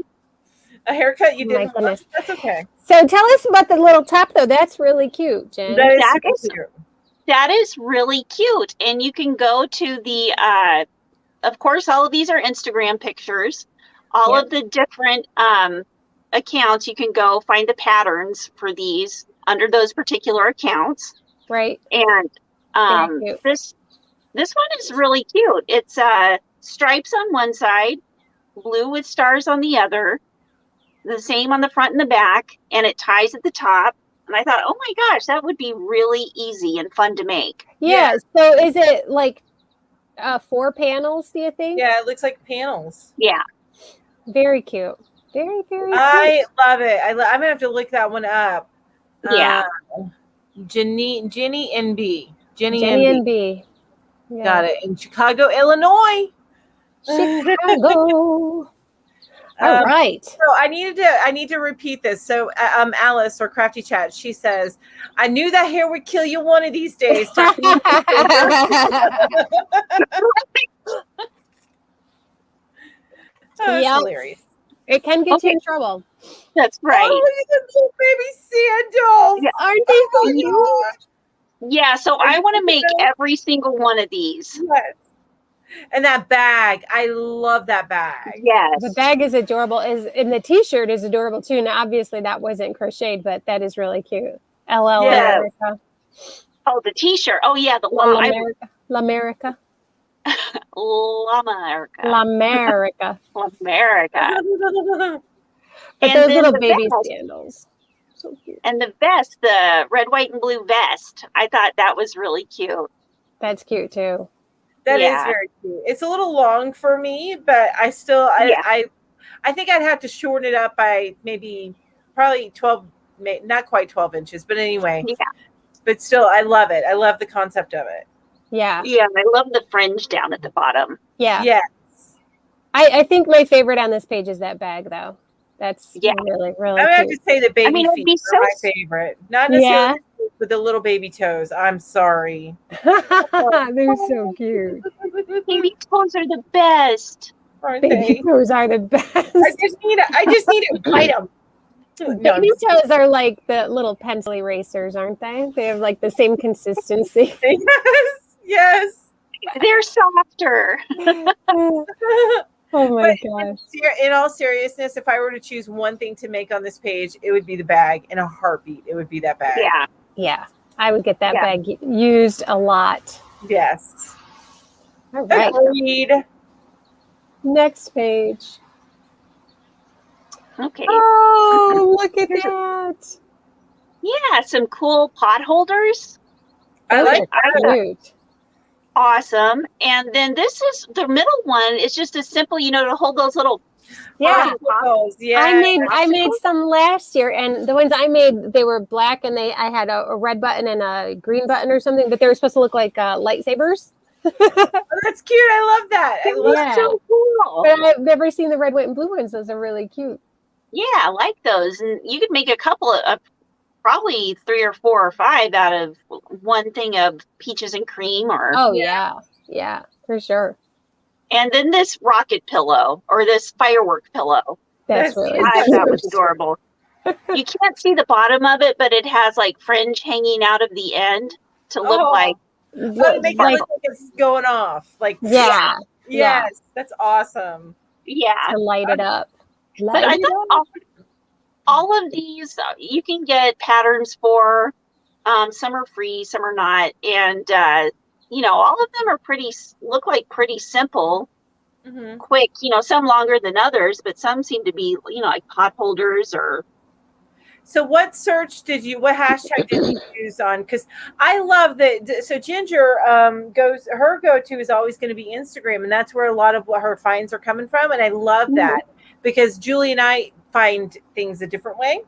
A haircut you
My
didn't
goodness.
want. That's okay.
so tell us about the little top though. That's really cute, Jen.
That is
That
super
is-
cute.
That is really cute. And you can go to the, of course, all of these are Instagram pictures. All
Yep.
of the different accounts, you can go find the patterns for these under those particular accounts.
Right.
And
Very cute.
this one is really cute. It's stripes on one side, blue with stars on the other, the same on the front and the back, and it ties at the top. And I thought, oh my gosh, that would be really easy and fun to make.
Yeah. So is it like 4 panels, do you think?
Yeah, it looks like panels.
Yeah.
Very cute. Very, very cute.
I love it. I'm gonna have to look that one up.
Yeah.
Jenny NB. Jenny
Jenny
NB.
and B. Yeah.
Got it. In Chicago, Illinois.
Chicago. All right.
So I need to repeat this. So Alice or Crafty Chat, she says, I knew that hair would kill you one of these days. Oh, that's
Yep.
hilarious.
It can get you
Okay.
in trouble.
That's right.
Oh, look at the little baby sandals.
Yeah.
Aren't they
Oh
so
my
cute?
gosh.
Yeah, so
Are
I
you
want to
gonna
make
go?
every single one of these.
Yes. And that bag. I love that bag.
Yes.
The bag is adorable. And the t-shirt is adorable too. Now obviously that wasn't crocheted, but that is really cute. LL
Yeah.
America.
Oh, the t-shirt. Oh yeah, the
La
llama.
America. La America.
Llama-erica.
La America.
Llama-erica.
But
And
those
then
little
the
baby
vest.
sandals. So cute.
And the vest, the red, white, and blue vest. I thought that was really cute.
That's cute too.
That is
Yeah.
very cute. It's a little long for me, but I still I think I'd have to shorten it up by probably 12, not quite 12 inches, but anyway.
Yeah.
But still, I love it. I love the concept of it.
Yeah.
Yeah, I love the fringe down at the bottom.
Yeah.
Yes.
I think my favorite on this page is that bag though. That's really, really
I would have
cute.
to say the baby
mean, it'd
feet
be
are my
so-
favorite. Not necessarily with the little baby toes. I'm sorry.
They're so cute.
Baby toes are the best.
Aren't
Baby
they?
toes are the best.
I just need to bite them. No,
Baby toes are like the little pencil erasers, aren't they? They have like the same consistency.
yes.
They're softer.
Oh my
But
gosh.
in all seriousness, if I were to choose one thing to make on this page, it would be the bag. In a heartbeat, it would be that bag.
Yeah.
Yeah. I would get that
Yeah.
bag used a lot.
Yes.
All right.
Agreed.
Next page.
Okay.
Oh, look at that.
Yeah, some cool pot holders.
I
Those
like
are
that.
cute.
Awesome. And then this is the middle one. It's just as simple, to hold those little.
Yeah.
Popsicles, yeah.
I made some last year, and the ones I made, they were black, and I had a red button and a green button or something, but they were supposed to look like lightsabers.
Oh, that's cute. I love that. I love
Yeah.
So cool.
But I've never seen the red, white, and blue ones. Those are really cute.
Yeah, I like those. And you could make a couple of probably 3 or 4 or 5 out of one thing of peaches and cream
Oh yeah, for sure.
and then this rocket pillow or this firework pillow.
That's
That's
really
I
cute.
thought was adorable. You can't see the bottom of it, but it has like fringe hanging out of the end to look
Oh.
like
Oh, make it
Like,
look like it's going off. Like
yeah,
Yes, that's awesome.
yeah.
to light it up.
But
Light
I
it
thought
up.
all of these you can get patterns for. Some are free, some are not, and all of them are look like pretty simple,
Mm-hmm.
quick. Some longer than others, but some seem to be like pot holders or.
So what hashtag did you use on? Because I love that. So Ginger her go-to is always going to be Instagram, and that's where a lot of what her finds are coming from. And I love that because Julie and I find things a different way.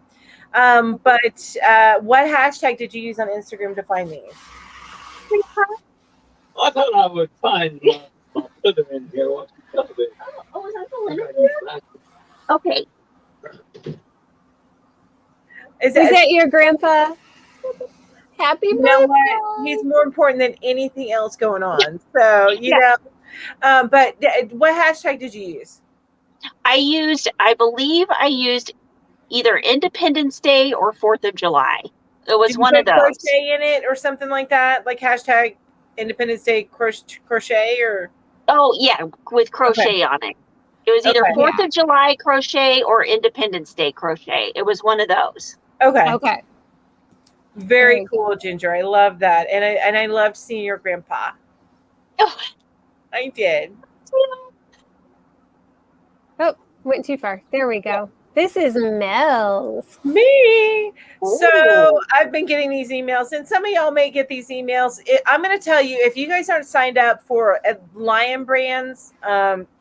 But what hashtag did you use on Instagram to find these?
I thought I would find my brother in here. What's the other bit?
Oh, is Uncle Leonard here? Okay.
Is that your grandpa? Happy
You
birthday.
know what? He's more important than anything else going on. So, you know, but what hashtag did you use?
I believe I used either Independence Day or 4th of July. It was one of those.
Crochet in it or something like that? Like hashtag Independence Day crochet or?
Oh, yeah, with crochet on it. It was either 4th of July crochet or Independence Day crochet. It was one of those.
Okay. Very cool, Ginger. I love that. And I loved seeing your grandpa.
Oh,
I did.
Oh, went too far. There we go. This is Mel's.
Me. So I've been getting these emails, and some of y'all may get these emails. I'm going to tell you, if you guys aren't signed up for Lion Brand's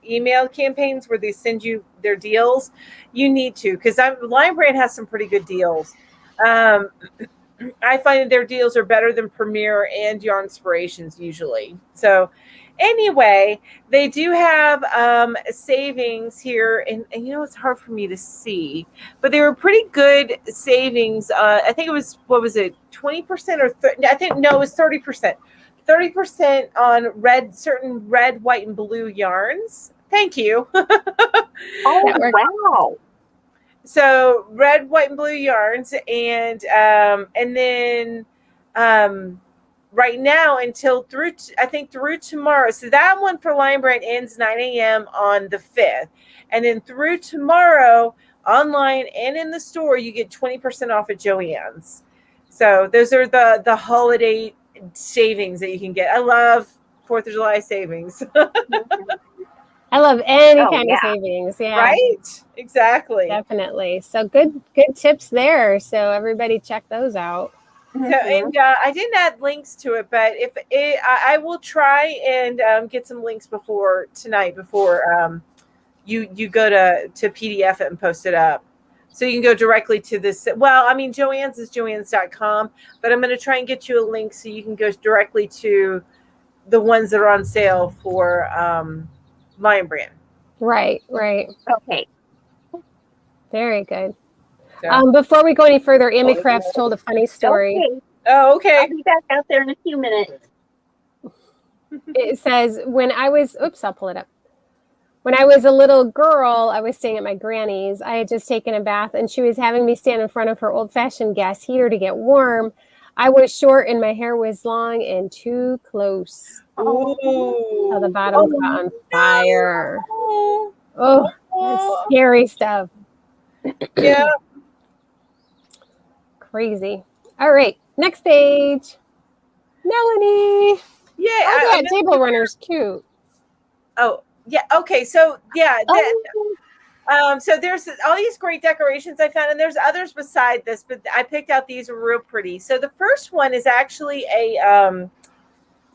email campaigns where they send you their deals, you need to, because Lion Brand has some pretty good deals. I find that their deals are better than Premier and Yarn Inspirations usually. So anyway, they do have savings here, and you know, it's hard for me to see, but they were pretty good savings. I think it was, what was it, 20% or it was 30%. 30% on certain red, white, and blue yarns. Thank you.
Oh, wow.
So red, white, and blue yarns, and then right now until through tomorrow. So that one for Lion Brand ends 9 a.m. on the 5th, and then through tomorrow online and in the store you get 20% off at Joann's. So those are the holiday savings that you can get. I love 4th of July savings.
I love any kind of savings. Yeah.
Right? Exactly.
Definitely. So good tips there. So everybody check those out.
So, and I didn't add links to it, but I will try and get some links before tonight, before you go to PDF it and post it up. So you can go directly to this. Well, I mean, Joann's is joanns.com, but I'm going to try and get you a link so you can go directly to the ones that are on sale for Lion Brand.
Right.
Okay.
Very good. Before we go any further, Amy Crafts told a funny story.
Okay.
Oh, okay.
I'll be back out there in a few minutes.
It says, I'll pull it up. When I was a little girl, I was staying at my granny's. I had just taken a bath, and she was having me stand in front of her old-fashioned gas heater to get warm. I was short, and my hair was long and too close.
Ooh.
So the bottom got on fire. Oh, that's scary stuff.
Yeah.
Crazy. All right, next page. Melanie.
Yeah.
Oh, that table runner's cute.
Oh, yeah. Okay. So, yeah. So there's all these great decorations I found, and there's others beside this, but I picked out these are real pretty. So the first one is actually a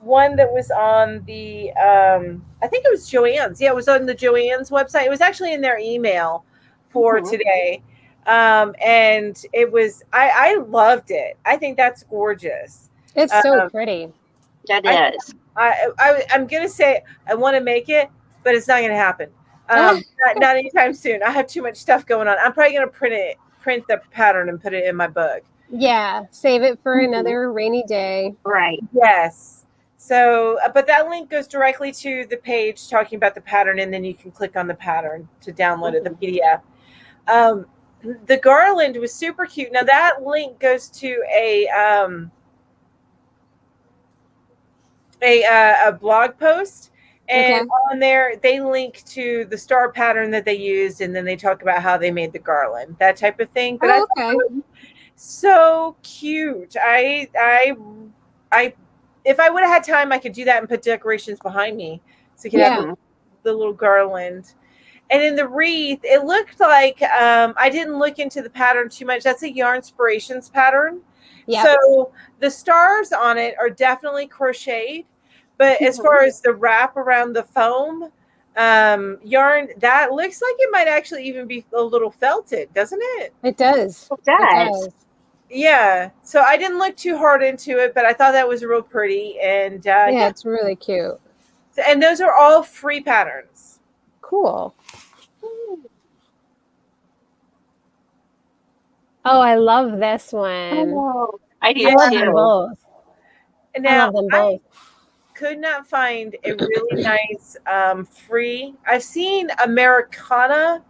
one that was on the I think it was Joann's. Yeah, it was on the Joann's website. It was actually in their email for today. And it was I loved it. I think that's gorgeous.
It's so pretty.
That is.
I'm gonna say I want to make it, but it's not gonna happen. Not anytime soon. I have too much stuff going on. I'm probably gonna print the pattern and put it in my book.
Yeah, save it for another rainy day.
Right.
Yes. So, but that link goes directly to the page talking about the pattern, and then you can click on the pattern to download it, the PDF. The garland was super cute. Now that link goes to a blog post, and on there they link to the star pattern that they used, and then they talk about how they made the garland, that type of thing. But so cute. I if I would have had time, I could do that and put decorations behind me, so you could have the little garland. And in the wreath, it looked like I didn't look into the pattern too much. That's a Yarnspirations pattern.
Yep.
So the stars on it are definitely crocheted. But as far as the wrap around the foam yarn, that looks like it might actually even be a little felted, doesn't it?
It does.
It does.
Yeah. So I didn't look too hard into it, but I thought that was real pretty. And
Yeah, it's really cute.
and those are all free patterns.
Cool. Oh, I love this one.
Oh, I do
I love them
too.
both. I
Now,
love them both.
could not find a really nice free. I've seen Americana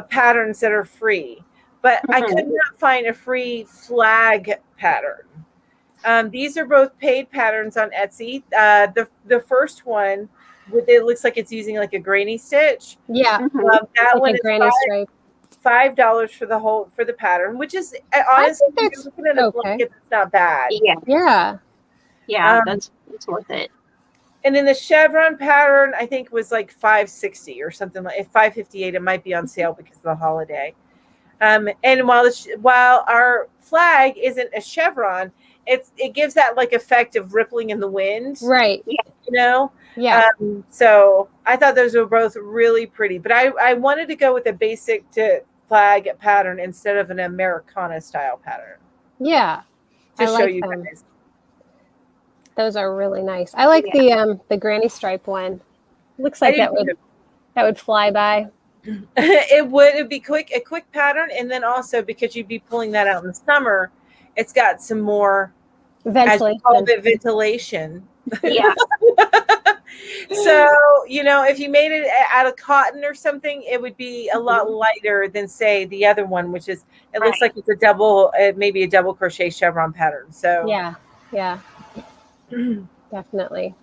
patterns that are free, but I could not find a free flag pattern. These are both paid patterns on Etsy. The first one, it looks like it's using like a granny stitch.
Yeah.
That
It's
one
like a
is
granny stripe.
$5 for the pattern, which is honestly,
think
if
that's
you're looking at a
okay.
blanket, it's not bad.
Yeah.
Yeah, that's worth it.
And then the chevron pattern, I think, was like $5.60 or something like $5.58. It might be on sale because of the holiday. And while our flag isn't a chevron, it gives that like effect of rippling in the wind.
Right.
You know?
Yeah.
So I thought those were both really pretty. But I wanted to go with a basic flag pattern instead of an Americana style pattern.
Yeah.
To
I
show
like
you
them.
guys.
Those are really nice. I like the granny stripe one. Looks like that would fly by.
It'd be a quick pattern, and then also because you'd be pulling that out in the summer, it's got some more ventilation.
Yeah.
So if you made it out of cotton or something, it would be a lot lighter than say the other one, which is looks like it's maybe a double crochet chevron pattern. So
yeah, definitely.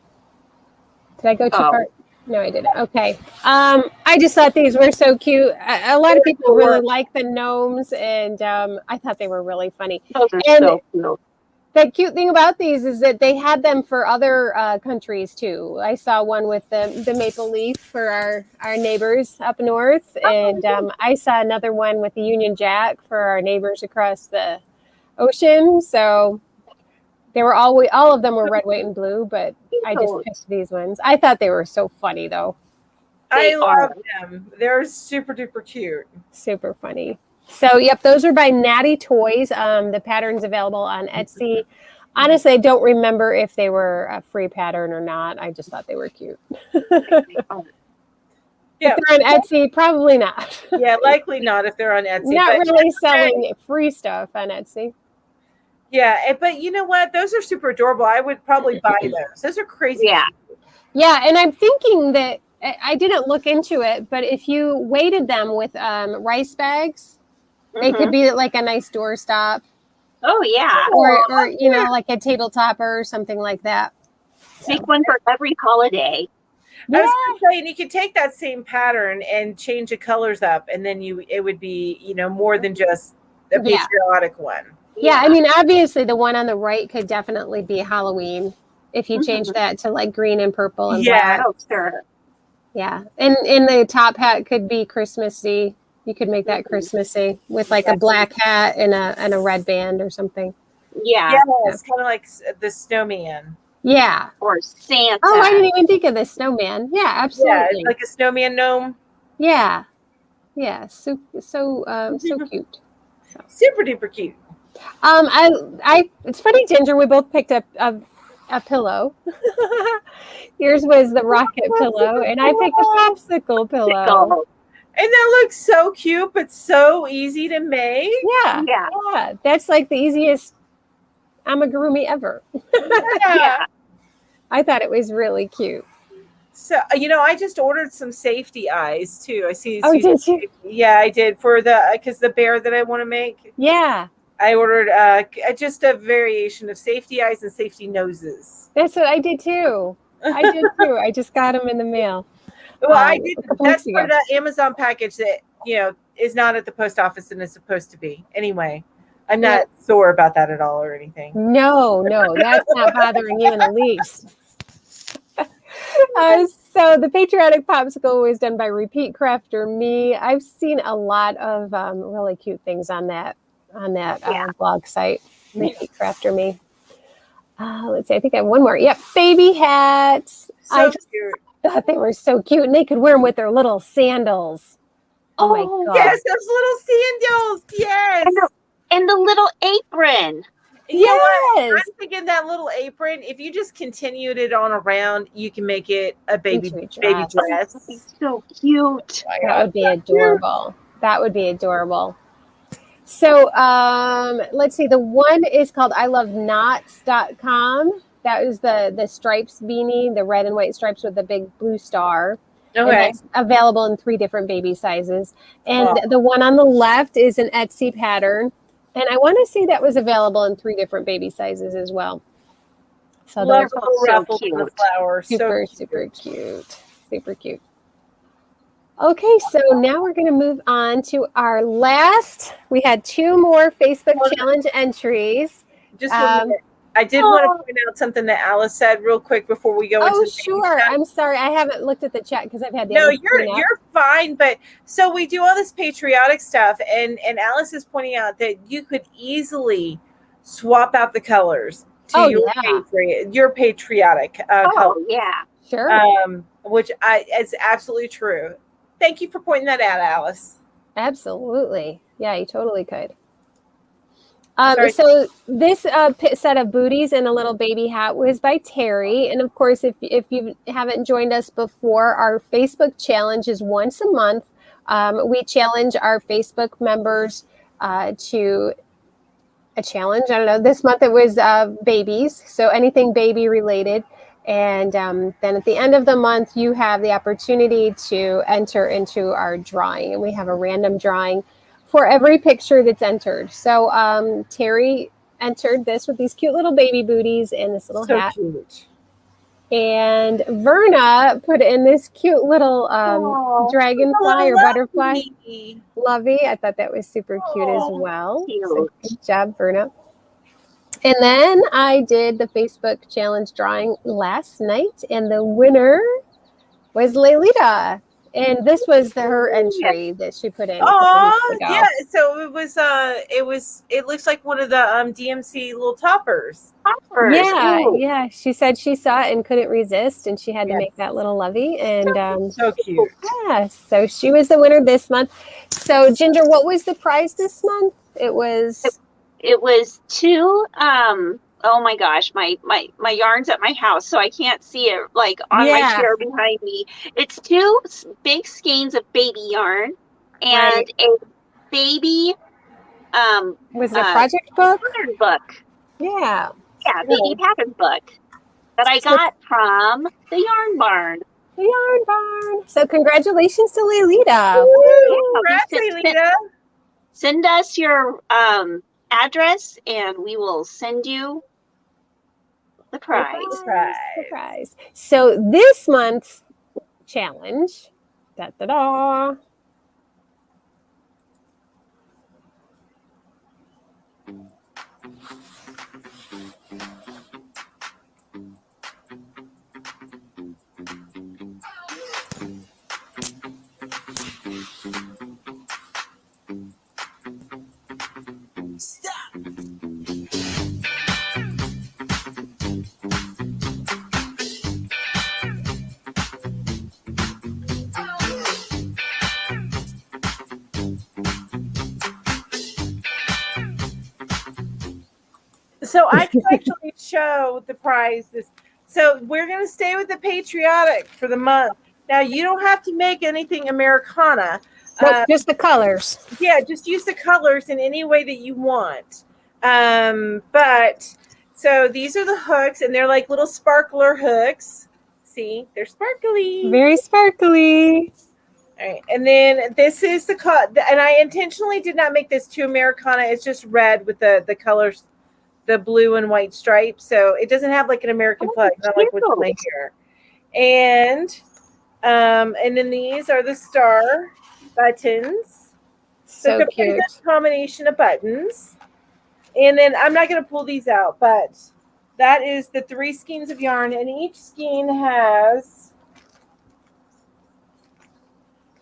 Did I go too far? No, I didn't. Okay. I just thought these were so cute. A lot of people really like the gnomes, and I thought they were really funny.
Those are so cute.
The cute thing about these is that they had them for other countries too. I saw one with the maple leaf for our neighbors up north, and I saw another one with the Union Jack for our neighbors across the ocean. So they were all of them were red, white, and blue, but I just picked these ones. I thought they were so funny though.
I love them. They're super duper cute.
Super funny. So, yep, those are by Natty Toys. The pattern's available on Etsy. Honestly, I don't remember if they were a free pattern or not. I just thought they were cute. If they're on Etsy, probably not.
Yeah, likely not if they're on Etsy.
Not really selling free stuff on Etsy.
Yeah, but you know what? Those are super adorable. I would probably buy those. Those are crazy.
Yeah.
Yeah, and I'm thinking that I didn't look into it, but if you weighted them with rice bags, they could be like a nice doorstop.
Oh, yeah.
Or like a table topper or something like that.
Make one for every holiday.
I was going to say, and you could take that same pattern and change the colors up, and then it would be, more than just a patriotic one.
Yeah, I mean, obviously the one on the right could definitely be Halloween if you change that to like green and purple and black.
Oh, sure.
Yeah, and the top hat could be Christmassy. You could make that Christmassy with like a black hat and a red band or something.
Yeah.
It's kind of like the snowman.
Yeah.
Or Santa.
Oh, I didn't even think of the snowman. Yeah, absolutely.
Yeah, it's like a snowman gnome.
Yeah. Yeah. So cute. So.
Super duper cute.
It's funny, Ginger. We both picked up a pillow. Yours was the rocket pillow, and I picked a popsicle pillow.
And that looks so cute, but so easy to make.
Yeah. That's like the easiest amigurumi ever.
Yeah.
I thought it was really cute.
So, I just ordered some safety eyes too. I see.
Oh, did you?
Yeah, I did because the bear that I want to make.
Yeah.
I ordered just a variation of safety eyes and safety noses.
That's what I did too. I just got them in the mail.
Well, I did. That's for the Amazon package that is not at the post office and is supposed to be. Anyway, I'm not sore about that at all or anything.
No, that's not bothering you in the least. So the Patriotic Popsicle was done by Repeat Crafter Me. I've seen a lot of really cute things on that blog site, Repeat Crafter Me. Let's see, I think I have one more. Yep, baby hats. I just
cute.
thought they were so cute, and they could wear them with their little sandals. Oh my God.
Yes, those little sandals. Yes.
And the little apron.
You know what?
Yes.
I'm thinking that little apron, if you just continued it on around, you can make it a baby
Into a
dress.
It's so cute.
That would be adorable. That would be adorable. So let's see. The one is called iloveknots.com. That was the stripes beanie, the red and white stripes with the big blue star. And
Okay.
that's available in 3 different baby sizes. And
Wow.
the one on the left is an Etsy pattern. And I want to say that was available in 3 different baby sizes as well. So
Love
those
the
are
little
so
ruffles and the
cute.
flowers.
super,
So
super cute. Super cute. Okay, so now we're going to move on to our last. We had 2 more Facebook challenge entries.
just one minute. I did want to point out something that Alice said real quick before we go into the baby
Sure.
stuff.
I'm sorry. I haven't looked at the chat because I've had the
No,
other screen up.
you're fine. But so we do all this patriotic stuff, and Alice is pointing out that you could easily swap out the colors to your patriotic color.
Yeah.
Sure.
Which is absolutely true. Thank you for pointing that out, Alice.
Absolutely. Yeah, you totally could.
Sorry.
So this set of booties and a little baby hat was by Terry. And of course, if you haven't joined us before, our Facebook challenge is once a month. We challenge our Facebook members to a challenge. I don't know. This month it was babies. So anything baby related. And then at the end of the month, you have the opportunity to enter into our drawing. And we have a random drawing for every picture that's entered. So Terry entered this with these cute little baby booties and this little hat.
Cute.
And Verna put in this cute little dragonfly or butterfly. Lovey. I thought that was super cute as well. So good job, Verna. And then I did the Facebook challenge drawing last night, and the winner was Leilita. And this was her entry that she put in.
Oh, yeah. So it looks like one of the DMC little toppers.
Yeah,
Ooh.
yeah. She said she saw it and couldn't resist, and she had to make that little lovey. And
so cute.
Yeah, so she was the winner this month. So Ginger, what was the prize this month? It was
2 oh my gosh, my yarn's at my house, so I can't see it like on my chair behind me. It's 2 big skeins of baby yarn and a baby
was it a project book?
pattern book.
Yeah.
Yeah, baby pattern book that I got from the Yarn Barn.
The Yarn Barn. So congratulations to Leilita.
Congrats, Leilita.
Send us your address and we will send you the prize.
Surprise. So this month's challenge, da-da-da.
So I can actually show the prizes. So we're going to stay with the patriotic for the month. Now you don't have to make anything Americana.
Just the colors.
Yeah, just use the colors in any way that you want. But so these are the hooks, and they're like little sparkler hooks. See, they're sparkly.
Very sparkly.
All right, and then this is the cut, and I intentionally did not make this too Americana. It's just red with the colors, the blue and white stripes. So it doesn't have like an American flag, not like what's on my hair. And then these are the star buttons.
So
it's
cute.
a combination of buttons. And then I'm not going to pull these out, but that is the 3 skeins of yarn, and each skein has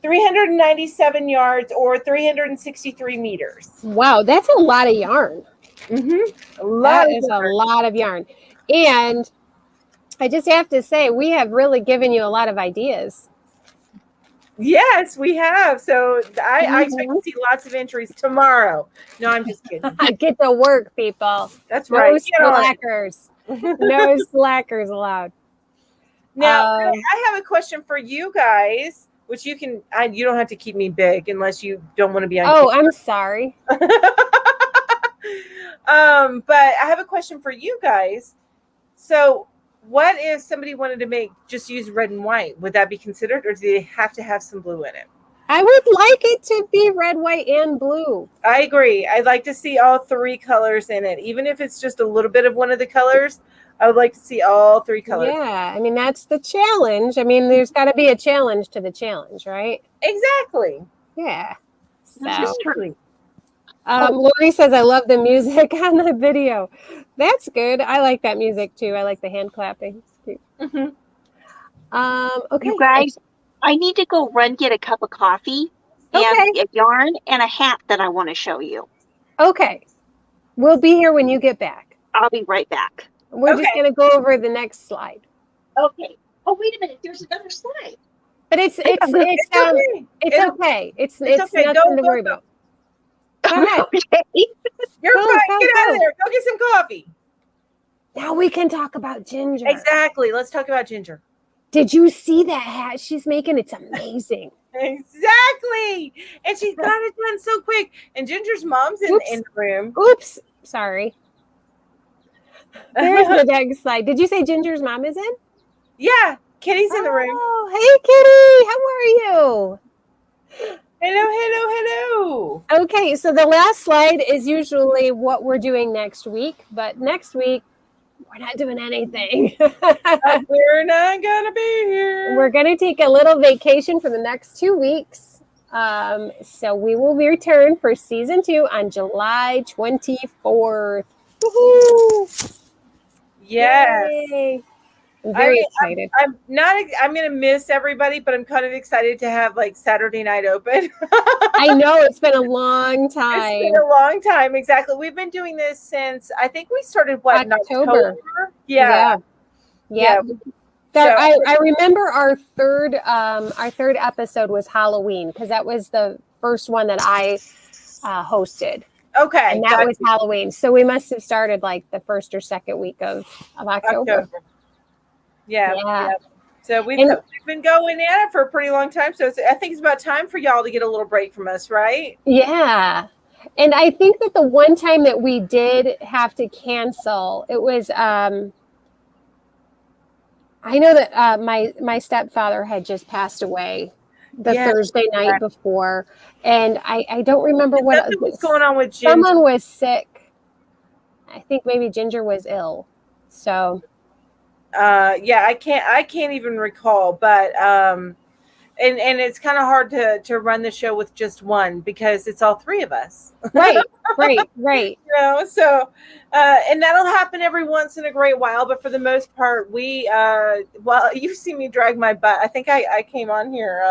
397 yards or 363 meters.
Wow, that's a lot of yarn.
Mm-hmm.
That is a lot of yarn. And I just have to say, we have really given you a lot of ideas.
Yes, we have. So I expect to see lots of entries tomorrow. No, I'm just kidding.
Get to work, people.
That's
No
right.
slackers. No slackers allowed.
Now, I have a question for you guys, which you can, you don't have to keep me big unless you don't want to be on
camera. I'm sorry.
But I have a question for you guys. So what if somebody wanted to just use red and white? Would that be considered, or do they have to have some blue in it?
I would like it to be red, white, and blue.
I agree. I'd like to see all three colors in it. Even if it's just a little bit of one of the colors, I would like to see all three colors.
Yeah, I mean, that's the challenge. I mean, there's got to be a challenge to the challenge, right?
Exactly.
Yeah.
That's true.
Lori says, I love the music on the video. That's good. I like that music too. I like the hand clapping. It's cute.
Mm-hmm.
Okay.
You guys, I need to go get a cup of coffee and a yarn and a hat that I want to show you.
Okay. We'll be here when you get back.
I'll be right back.
We're just going to go over the next slide.
Okay. Oh, wait a minute. There's another slide.
But it's okay. It's
okay.
Nothing to worry about. Go ahead.
Okay.
You're fine. Get out of there. Go get some coffee.
Now we can talk about Ginger.
Exactly. Let's talk about Ginger.
Did you see that hat she's making? It's amazing.
Exactly. And she's got it done so quick. And Ginger's mom's in the room.
Oops. Sorry. There's the next slide. Did you say Ginger's mom is in?
Yeah. Kitty's in the room.
Oh, hey, Kitty. How are you?
Hello.
Okay, so the last slide is usually what we're doing next week, but next week we're not doing anything.
We're not going to be here.
We're going to take a little vacation for the next 2 weeks. So we will return for season 2 on July 24th. Woohoo!
Yes.
Yay. I'm very excited.
I'm going to miss everybody, but I'm kind of excited to have like Saturday night open.
I know, it's been a long time.
It's been a long time. Exactly. We've been doing this since, I think we started October. Yeah.
I remember our third episode was Halloween, because that was the first one that I hosted.
Okay.
And that was Halloween. So we must have started like the first or second week of October.
Yeah. So we've been going at it for a pretty long time. So I think it's about time for y'all to get a little break from us, right?
Yeah. And I think that the one time that we did have to cancel, it was, I know that my stepfather had just passed away the Thursday night before. And I don't remember what
was going on with Ginger.
Someone was sick. I think maybe Ginger was ill. So...
I can't even recall, but and it's kind of hard to run the show with just one, because it's all three of us.
Right.
So and that'll happen every once in a great while, but for the most part, we you see me drag my butt. I think I came on here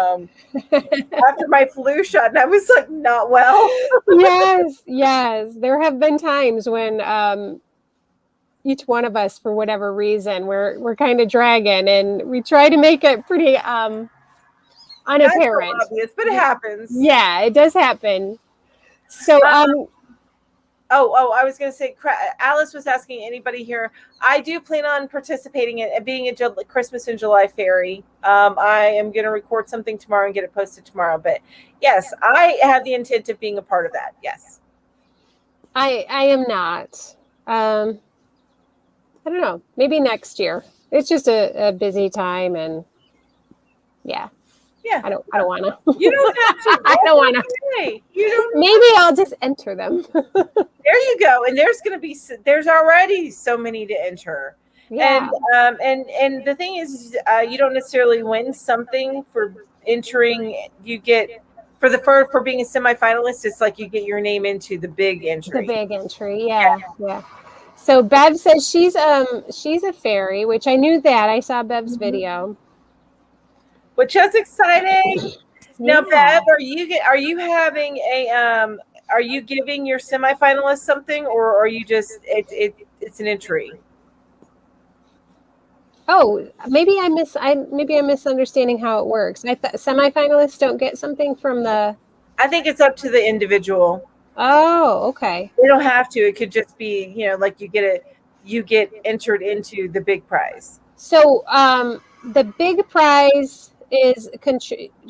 after my flu shot, and I was like not well.
Yes, there have been times when each one of us, for whatever reason, we're kind of dragging, and we try to make it pretty unapparent.
That's so obvious, but it happens.
Yeah, it does happen. So
I was going to say, Alice was asking anybody here. I do plan on participating in being a Christmas in July fairy. I am going to record something tomorrow and get it posted tomorrow. But yes, I have the intent of being a part of that. Yes,
I am not. I don't know. Maybe next year. It's just a busy time, and yeah. I don't want to.
You don't have to.
I don't want to.
You don't.
Maybe I'll just enter them.
There you go. And there's already so many to enter.
Yeah.
And the thing is, you don't necessarily win something for entering. You get for being a semifinalist. It's like you get your name into the big entry.
The big entry. Yeah. So Bev says she's a fairy, which I knew that. I saw Bev's video.
Which is exciting. Now,
Yeah.
Bev, are you having a are you giving your semifinalists something, or are you just it's an entry?
Oh, maybe I'm misunderstanding how it works. I thought semifinalists don't get something from the.
I think it's up to the individual.
Oh, okay.
They don't have to. It could just be, like you get entered into the big prize.
So, the big prize is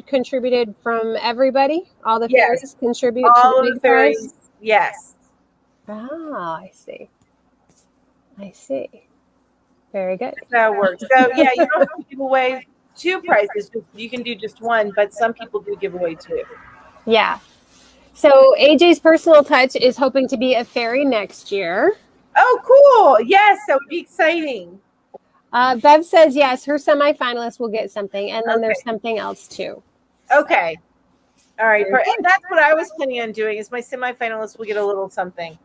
contributed from everybody. All the
Yes.
fairies contribute to the
All of the
big prize.
fairies, yes.
Ah, I see. Very good.
That's how it works. So yeah, you don't have to give away 2 prizes. You can do just 1, but some people do give away 2.
Yeah. So AJ's personal touch is hoping to be a fairy next year.
Oh, cool! Yes, that would be exciting.
Bev says yes, her semifinalist will get something, and then
Okay.
there's something else too.
Okay. All right.
Very
And that's what I was planning on doing. Is my semifinalists will get a little something.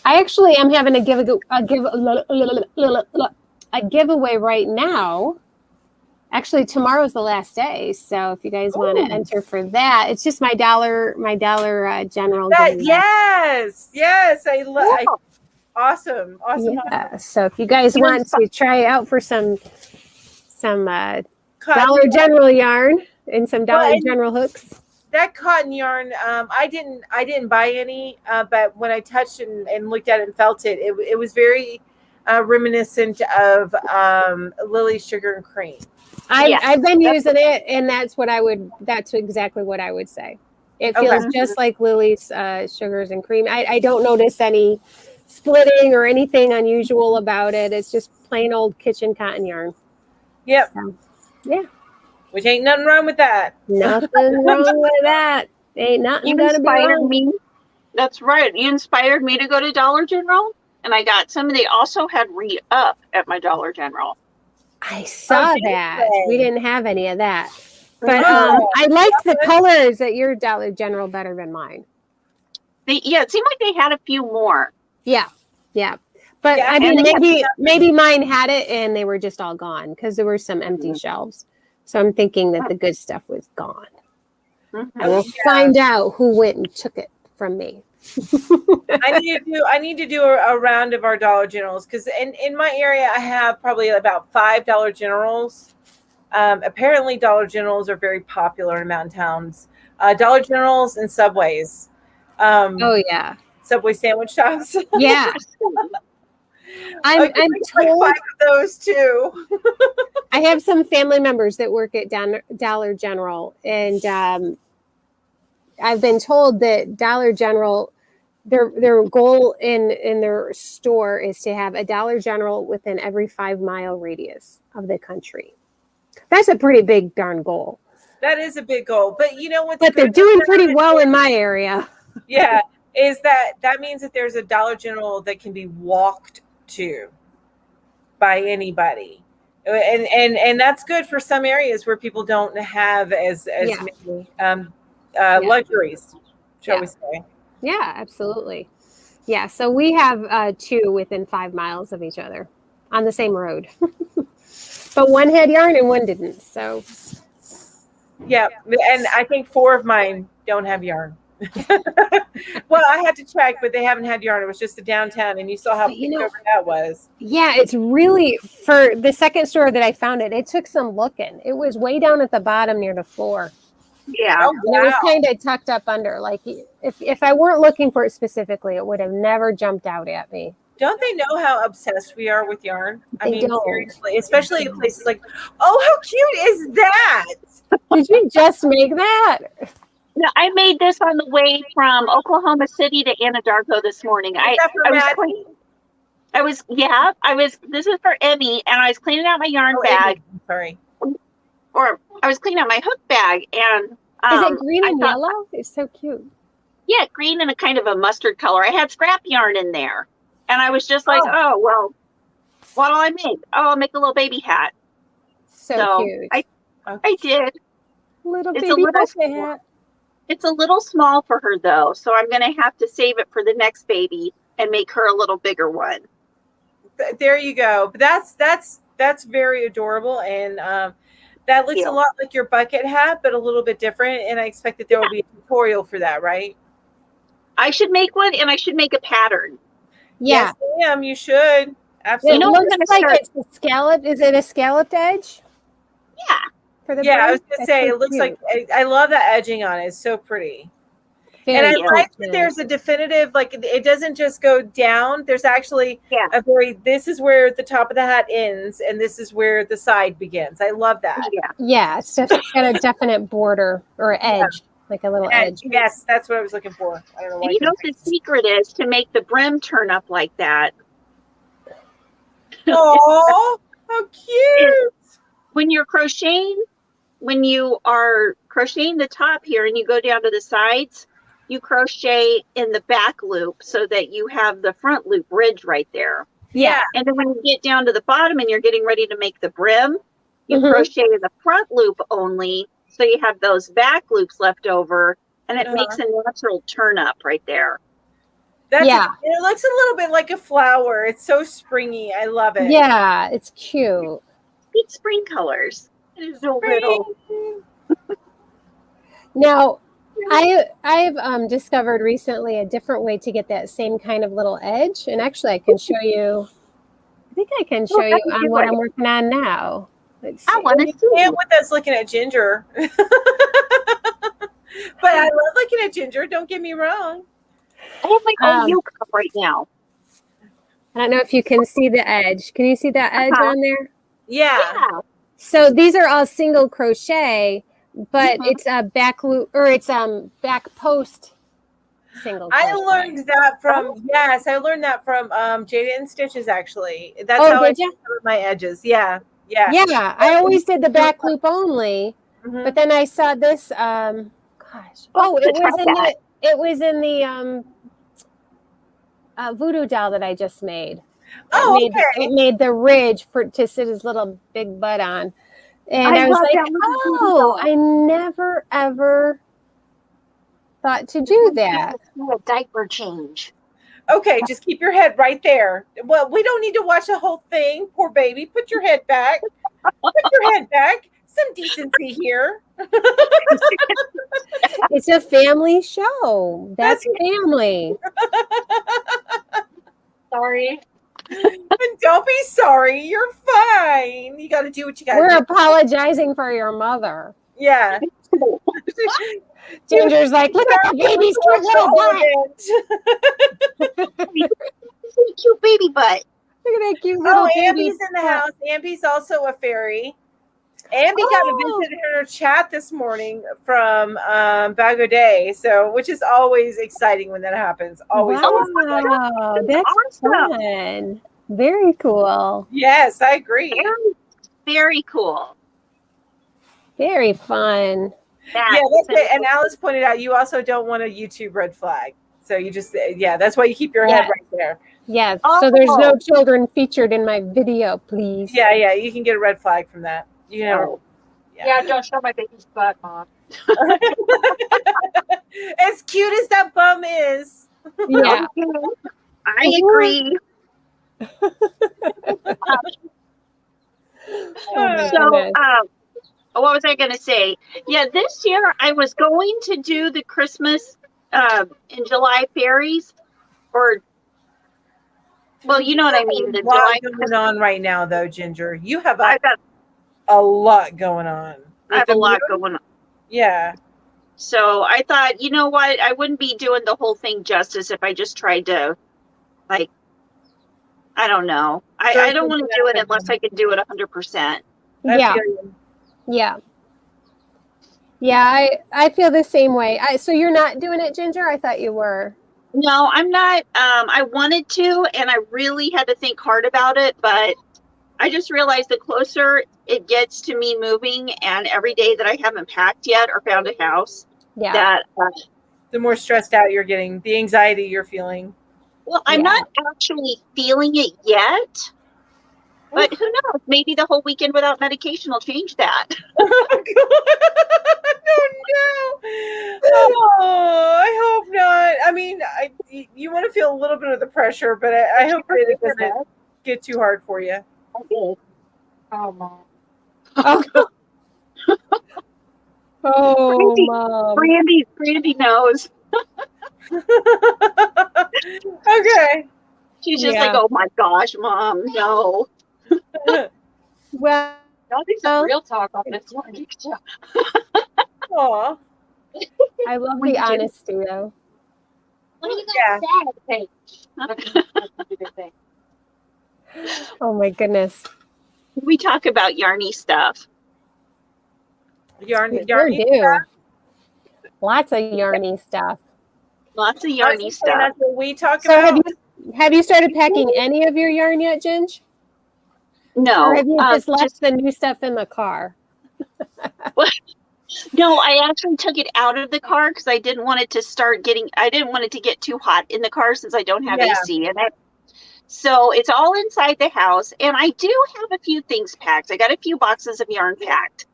I actually am having a giveaway right now. Actually, tomorrow's the last day, so if you guys want to enter for that, it's just my dollar general.
Yes, awesome.
Yeah. So if you guys want to try out for some Dollar General yarn and some Dollar General hooks.
That cotton yarn, I didn't buy any, but when I touched and looked at it and felt it, it was very reminiscent of Lily's Sugar and Cream.
I've been using it, and that's exactly what I would say. It feels just like Lily's Sugars and Cream. I don't notice any splitting or anything unusual about it. It's just plain old kitchen cotton yarn.
Yep.
So, yeah.
Which ain't nothing wrong with that.
Nothing wrong with that. Ain't nothing gonna be wrong.
Me. That's right. You inspired me to go to Dollar General, and I got some. They also had re-up at my Dollar General.
I saw that. We didn't have any of that. But I liked the colors at your Dollar General better than mine.
It seemed like they had a few more.
Yeah. But I mean, maybe mine had it and they were just all gone because there were some empty shelves. So I'm thinking that the good stuff was gone. I will find out who went and took it from me.
I need to do a round of our Dollar Generals because in my area I have probably about 5 Dollar Generals. Apparently Dollar Generals are very popular in mountain towns. Dollar Generals and Subways.
Oh yeah,
Subway sandwich shops.
Yeah. I'm told
like 5 of those too.
I have some family members that work at Dollar General, and I've been told that Dollar General, their goal in their store is to have a Dollar General within every 5-mile radius of the country. That's a pretty big darn goal.
That is a big goal, but you know what?
But they're doing pretty well in my area.
Yeah, is that means that there's a Dollar General that can be walked to by anybody, and that's good for some areas where people don't have as many luxuries, shall we say?
Yeah, absolutely. Yeah, so we have 2 within 5 miles of each other on the same road, but one had yarn and one didn't. So
yeah, and I think 4 of mine don't have yarn. Well, I had to check, but they haven't had yarn. It was just the downtown, and you saw how big that was.
Yeah, it's really, for the second store that I found it took some looking. It was way down at the bottom near the floor.
Yeah.
Oh, wow.
It was kind of tucked up under. Like if I weren't looking for it specifically, it would have never jumped out at me.
Don't they know how obsessed we are with yarn?
They don't.
Seriously, especially in places like, oh, how cute is that?
Did you just make that?
No, I made this on the way from Oklahoma City to Anadarko this morning. This is for Emmy, and I was cleaning out my yarn bag.
Sorry.
Or I was cleaning out my hook bag, and
is it green and yellow? It's so cute.
Yeah, green and a kind of a mustard color. I had scrap yarn in there, and I was just like, oh well, what'll I make? Oh, I'll make a little baby hat.
So cute.
I did.
Little baby hat.
It's a little small for her though, so I'm going to have to save it for the next baby and make her a little bigger one.
There you go. That's very adorable, and That looks a
Deal.
lot like your bucket hat, but a little bit different. And I expect that there will be a tutorial for that, right?
I should make one, and I should make a pattern.
Yeah.
Yes, ma'am. You should.
It
Absolutely.
I'm
looks
gonna
like
start-
it's a scallop. Is it a scalloped edge
Yeah.
for the
Yeah, I
brim?
was gonna
That's
say
so
it looks
cute.
like I love that edging on it. It's so pretty. And
Very
I
cute.
like that there's a definitive, like it doesn't just go down. There's actually
Yeah.
a this is where the top of the hat ends and this is where the side begins. I love that.
Yeah.
Yeah, it's just got a definite border or edge, like a little
And
edge.
yes, that's what I was looking for. I don't know why.
And you know the secret is to make the brim turn up like that.
Oh, how cute.
When you're crocheting, when you are crocheting the top here and you go down to the sides, you crochet in the back loop so that you have the front loop ridge right there.
Yeah.
And then when you get down to the bottom and you're getting ready to make the brim, you
Mhm.
crochet in the front loop only, so you have those back loops left over, and it makes a natural turn up right there.
That's
Yeah.
it looks a little bit like a flower. It's so springy. I love it.
Yeah, it's cute.
Big spring colors. It is so little.
Now, I've discovered recently a different way to get that same kind of little edge, and actually, I can show you. I think I can show you on what I'm working on now. Let's see.
I want to
You
see.
can't with us looking at Ginger. But I love looking at Ginger. Don't get me wrong.
I have my own
Um,
yoke up right now.
I don't know if you can see the edge. Can you see that edge
Uh-huh.
on there?
Yeah.
Yeah.
So these are all single crochet, but
Mhm.
it's a back loop or it's back post single crochet.
I learned that from I learned that from Jada and Stitches actually. That's
Oh,
how I
did you?
discovered my edges. Yeah. Yeah.
Yeah, I always did the back loop only,
Mhm.
but then I saw this. Gosh,
Oh,
it
try
was in
that.
the voodoo doll that I just made.
Oh,
It made the ridge to sit his little big butt on, and I was
love
like,
that little voodoo
oh,
doll.
I never ever thought to do that.
A diaper change.
Okay, just keep your head right there. Well, we don't need to watch the whole thing. Poor baby. Put your head back. Put your head back. Some decency here.
It's a family show. That's family.
Sorry.
Don't be sorry. You're fine. You got to do what you got
We're
to do.
apologizing for your mother.
Yeah.
Ginger's like, look at the baby's cute little butt.
Cute baby butt.
Look at that cute little
Oh,
baby.
Ambi's in the house. Ambi's also a fairy. Ambi got a visit in her chat this morning from Bago Day, which is always exciting when that happens. Always.
Wow, that's fun. Very cool.
Yes, I agree.
Very cool.
Very fun.
Yeah, that's it. And Alice pointed out you also don't want a YouTube red flag. So you just, that's why you keep your head right there.
Yeah, so there's no children featured in my video, please.
Yeah, you can get a red flag from that. You know.
Yeah, don't show my baby's butt, Mom.
As cute as that bum is.
Yeah.
I agree. So, what was I going to say? Yeah, this year I was going to do the Christmas in July fairies, well, you know what I mean. The
July
July
going on right now, though, Ginger. You have
I got
a lot going on.
I have a lot going on.
Yeah.
So I thought, you know what? I wouldn't be doing the whole thing justice if I just tried to, I don't know. I don't want to do it unless I can do it 100%.
Yeah. I feel the same way. So you're not doing it, Ginger? I thought you were.
No, I'm not. I wanted to, and I really had to think hard about it, but I just realized the closer it gets to me moving and every day that I haven't packed yet or found a house, that
the more stressed out you're getting, the anxiety you're feeling.
Well, I'm not actually feeling it yet, but who knows? Maybe the whole weekend without medication will change that.
Oh, I hope not. I mean, you want to feel a little bit of the pressure, but I hope that it doesn't get too hard for you.
I did. Oh, Mom.
Oh, Mom.
Brandy knows.
Okay.
She's just
Yeah.
like, oh my gosh, Mom, no.
Well,
Y'all do some real talk on this one.
Aw.
I love
We
the
do.
honesty, though.
What do you
Yeah.
guys say?
Oh, my goodness.
We talk about yarny stuff.
Yarn.
We sure
Yarny.
do. Lots of yarny stuff.
Lots of
I was
yarny
gonna say,
stuff.
that's what we talk
So
about.
have you started packing any of your yarn yet, Ginge?
No,
Or have you just left
just
the new stuff in the car?
no. I actually took it out of the car because I didn't want it to I didn't want it to get too hot in the car since I don't have
Yeah.
AC in it. So it's all inside the house, and I do have a few things packed. I got a few boxes of yarn packed.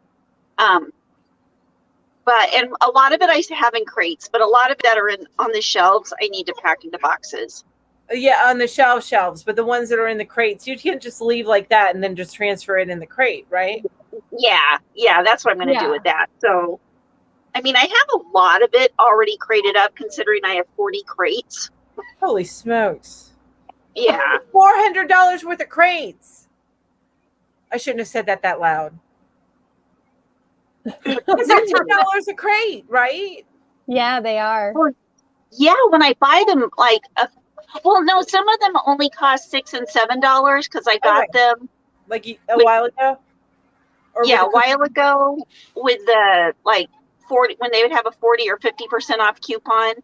And a lot of it I have in crates, but a lot of that are on the shelves. I need to pack into boxes.
Yeah, on the shelves, but the ones that are in the crates, you can't just leave like that and then just transfer it in the crate, right?
Yeah, that's what I'm going to do with that. So, I mean, I have a lot of it already crated up, considering I have 40 crates.
Holy smokes!
Yeah,
$400 worth of crates. I shouldn't have said that loud. Because they're $10 a crate, right?
Yeah, they are.
yeah. When I buy them, like, well, no, some of them only cost $6 and $7 because I got them
like a while ago. Or
a while ago with the 40 when they would have a 40 or 50% off coupon,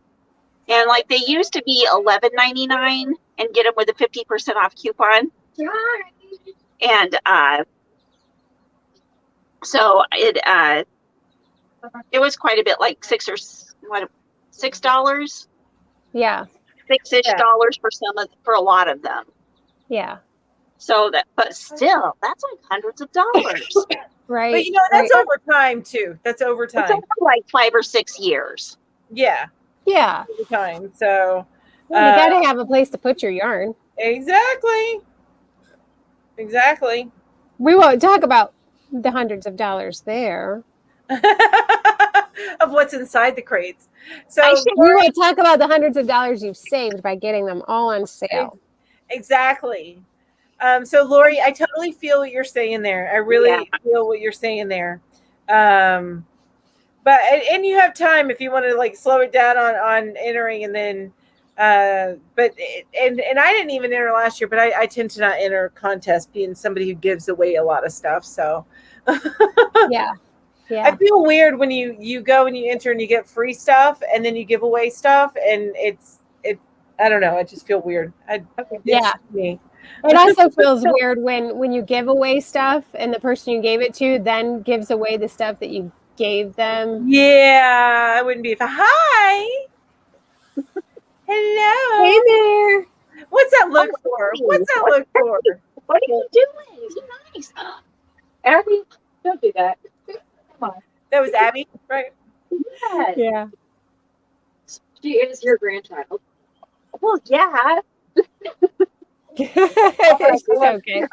and like they used to be $11.99 and get them with a 50% off coupon, and so it was quite a bit, like $6
Yeah.
$6-ish for a lot of them.
Yeah.
So but still, that's like hundreds of dollars.
Right.
But that's over time too. That's over time.
It's over like 5 or 6 years.
Yeah.
Yeah.
Over time. So
you got to have a place to put your yarn.
Exactly.
We won't talk about the hundreds of dollars there.
Of what's inside the crates. So
we won't talk about the hundreds of dollars you've saved by getting them all on sale.
Exactly. So Lori, I totally feel what you're saying there. I really feel what you're saying there. But you have time if you want to like slow it down on entering, and then but I didn't even enter last year, but I tend to not enter contests, being somebody who gives away a lot of stuff. So
yeah.
I feel weird when you go and you enter and you get free stuff and then you give away stuff, and I don't know, I just feel weird. Me.
It also feels weird when you give away stuff and the person you gave it to then gives away the stuff that you gave them.
Yeah, I wouldn't be. Hi. Hello.
Hey there.
What's that look for? What
are you doing? Be nice. Abby, don't do that. Come on.
That was Abby, right?
Yes.
Yeah.
She is your grandchild. Well, yeah.
She's okay.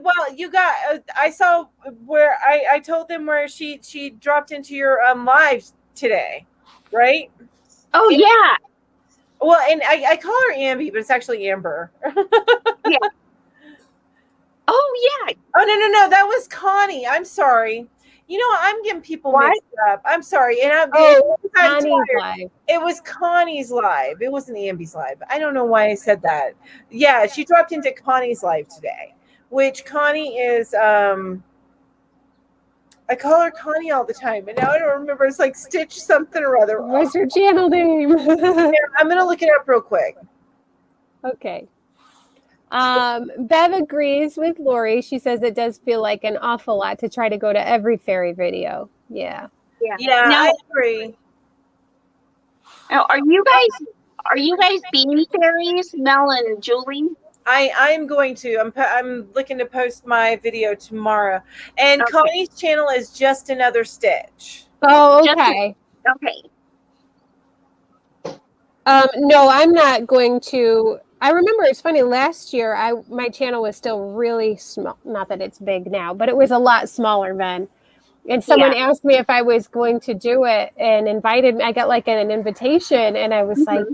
Well, you got. I saw where I told them where she dropped into your live today, right?
Oh yeah.
Well, and I call her Amby, but it's actually Amber.
Yeah. Oh yeah.
Oh no, that was Connie. I'm sorry. I'm getting people mixed up. I'm sorry. And
Connie's live.
It was Connie's live. It wasn't Amby's live. I don't know why I said that. Yeah, she dropped into Connie's live today, which Connie is I call her Connie all the time, and now I don't remember. It's like Stitch something or other.
What's her channel name?
I'm gonna look it up real quick.
Okay. Bev agrees with Lori. She says it does feel like an awful lot to try to go to every fairy video. Yeah.
Yeah, I agree.
Now, are you guys beanie fairies, Mel and Julie?
I'm going to. I'm looking to post my video tomorrow, and Connie's channel is Just Another Stitch.
Oh, okay.
Okay.
No, I'm not going to. I remember it's funny. Last year, my channel was still really small. Not that it's big now, but it was a lot smaller then. And someone asked me if I was going to do it and invited me. I got like an invitation, and I was like,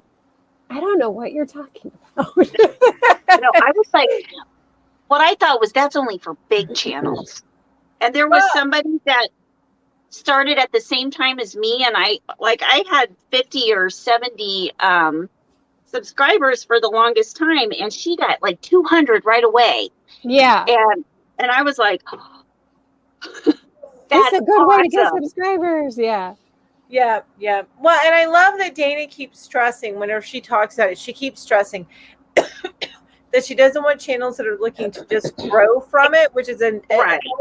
I don't know what you're talking about.
No, I was like, what I thought was that's only for big channels. And there was somebody that started at the same time as me, and I had 50 or 70 subscribers for the longest time, and she got like 200 right away.
Yeah.
And I was like,
that's a good way to get subscribers. Yeah.
Yeah. Well, and I love that Dana keeps stressing whenever she talks about it, she keeps stressing that she doesn't want channels that are looking to just grow from it, which is an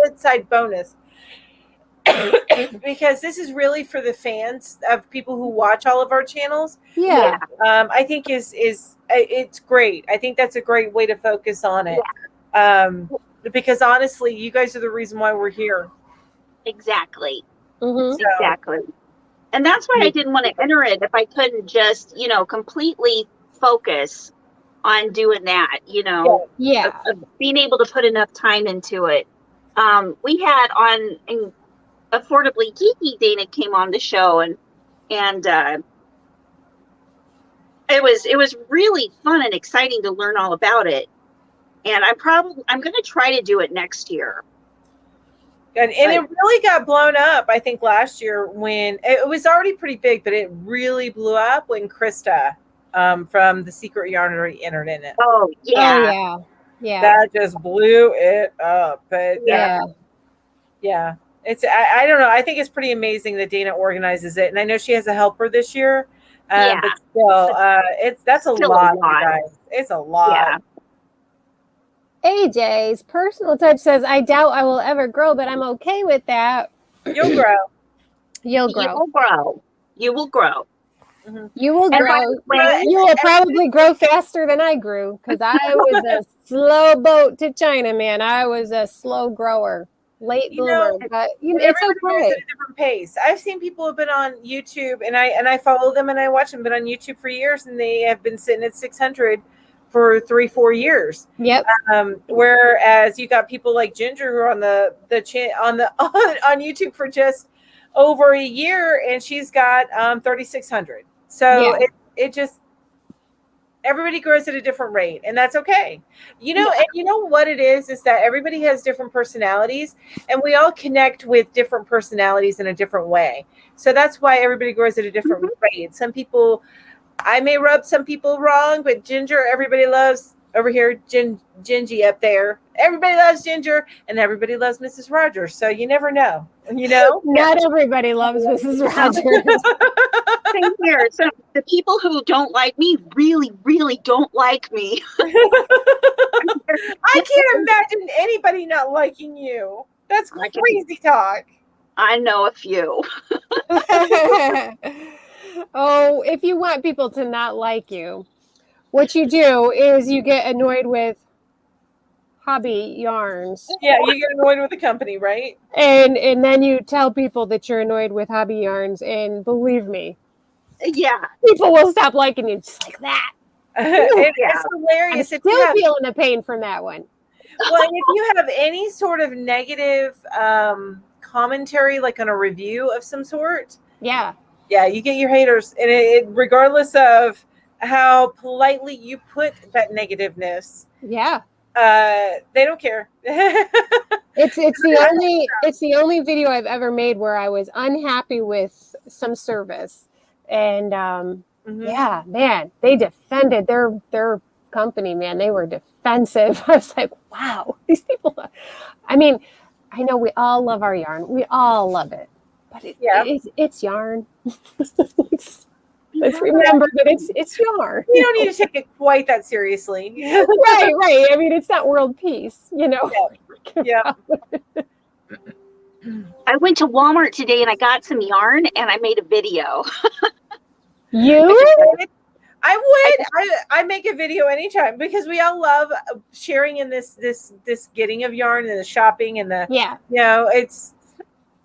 inside bonus. Because this is really for the fans of people who watch all of our channels.
Yeah.
I think it's great. I think that's a great way to focus on it. Because honestly, you guys are the reason why we're here.
Exactly.
Mm-hmm.
So, exactly. And that's why I didn't want to enter it if I couldn't just, completely focus on doing that, being able to put enough time into it. We had on Affordably Geeky, Dana came on the show, and it was really fun and exciting to learn all about it. And I'm going to try to do it next year.
And it really got blown up, I think, last year when it was already pretty big, but it really blew up when Krista from the Secret Yarnery entered in it.
Oh, yeah.
Oh, yeah.
That just blew it up. But
yeah.
It's I don't know. I think it's pretty amazing that Dana organizes it. And I know she has a helper this year. But still, that's a lot, you guys. It's a lot.
Yeah.
AJ's personal touch says, I doubt I will ever grow, but I'm okay with that.
You'll grow.
You'll grow.
You will grow. You will grow.
Mm-hmm. You will grow. You will probably grow faster than I grew, because I was a slow boat to China, man. I was a slow grower, late bloomer. But it's okay.
At a different pace. I've seen people have been on YouTube, and I follow them and I watch them. Been on YouTube for years, and they have been sitting at 600 for 3-4 years.
Yep.
Whereas you got people like Ginger who are on on YouTube for just over a year, and she's got 3,600. So it just, everybody grows at a different rate, and that's okay. And you know what it is that everybody has different personalities, and we all connect with different personalities in a different way. So that's why everybody grows at a different rate. Some people, I may rub some people wrong, but Ginger, everybody loves over here. Gingy up there, everybody loves Ginger, and everybody loves Mrs. Rogers. So you never know,
Not everybody loves Mrs. Rogers.
Same here. So the people who don't like me really, really don't like me.
I can't imagine anybody not liking you. That's crazy talk.
I know a few.
Oh, if you want people to not like you, what you do is you get annoyed with hobby yarns.
Yeah, you get annoyed with the company, right?
And then you tell people that you're annoyed with hobby yarns, and believe me, people will stop liking you just like that.
It's hilarious.
I'm still feeling the pain from that one.
Well, if you have any sort of negative commentary, like on a review of some sort, you get your haters, and it regardless of how politely you put that negativeness, they don't care.
It's the only video I've ever made where I was unhappy with some service, and man, they defended their company, man. They were defensive. I was like, wow, these people. I mean, I know we all love our yarn. We all love it. But it's yarn. Let's remember that it's yarn.
You don't need to take it quite that seriously.
Right. I mean, it's not world peace,
Yeah.
I went to Walmart today and I got some yarn and I made a video.
I would. I make a video anytime, because we all love sharing in this getting of yarn and the shopping and the it's.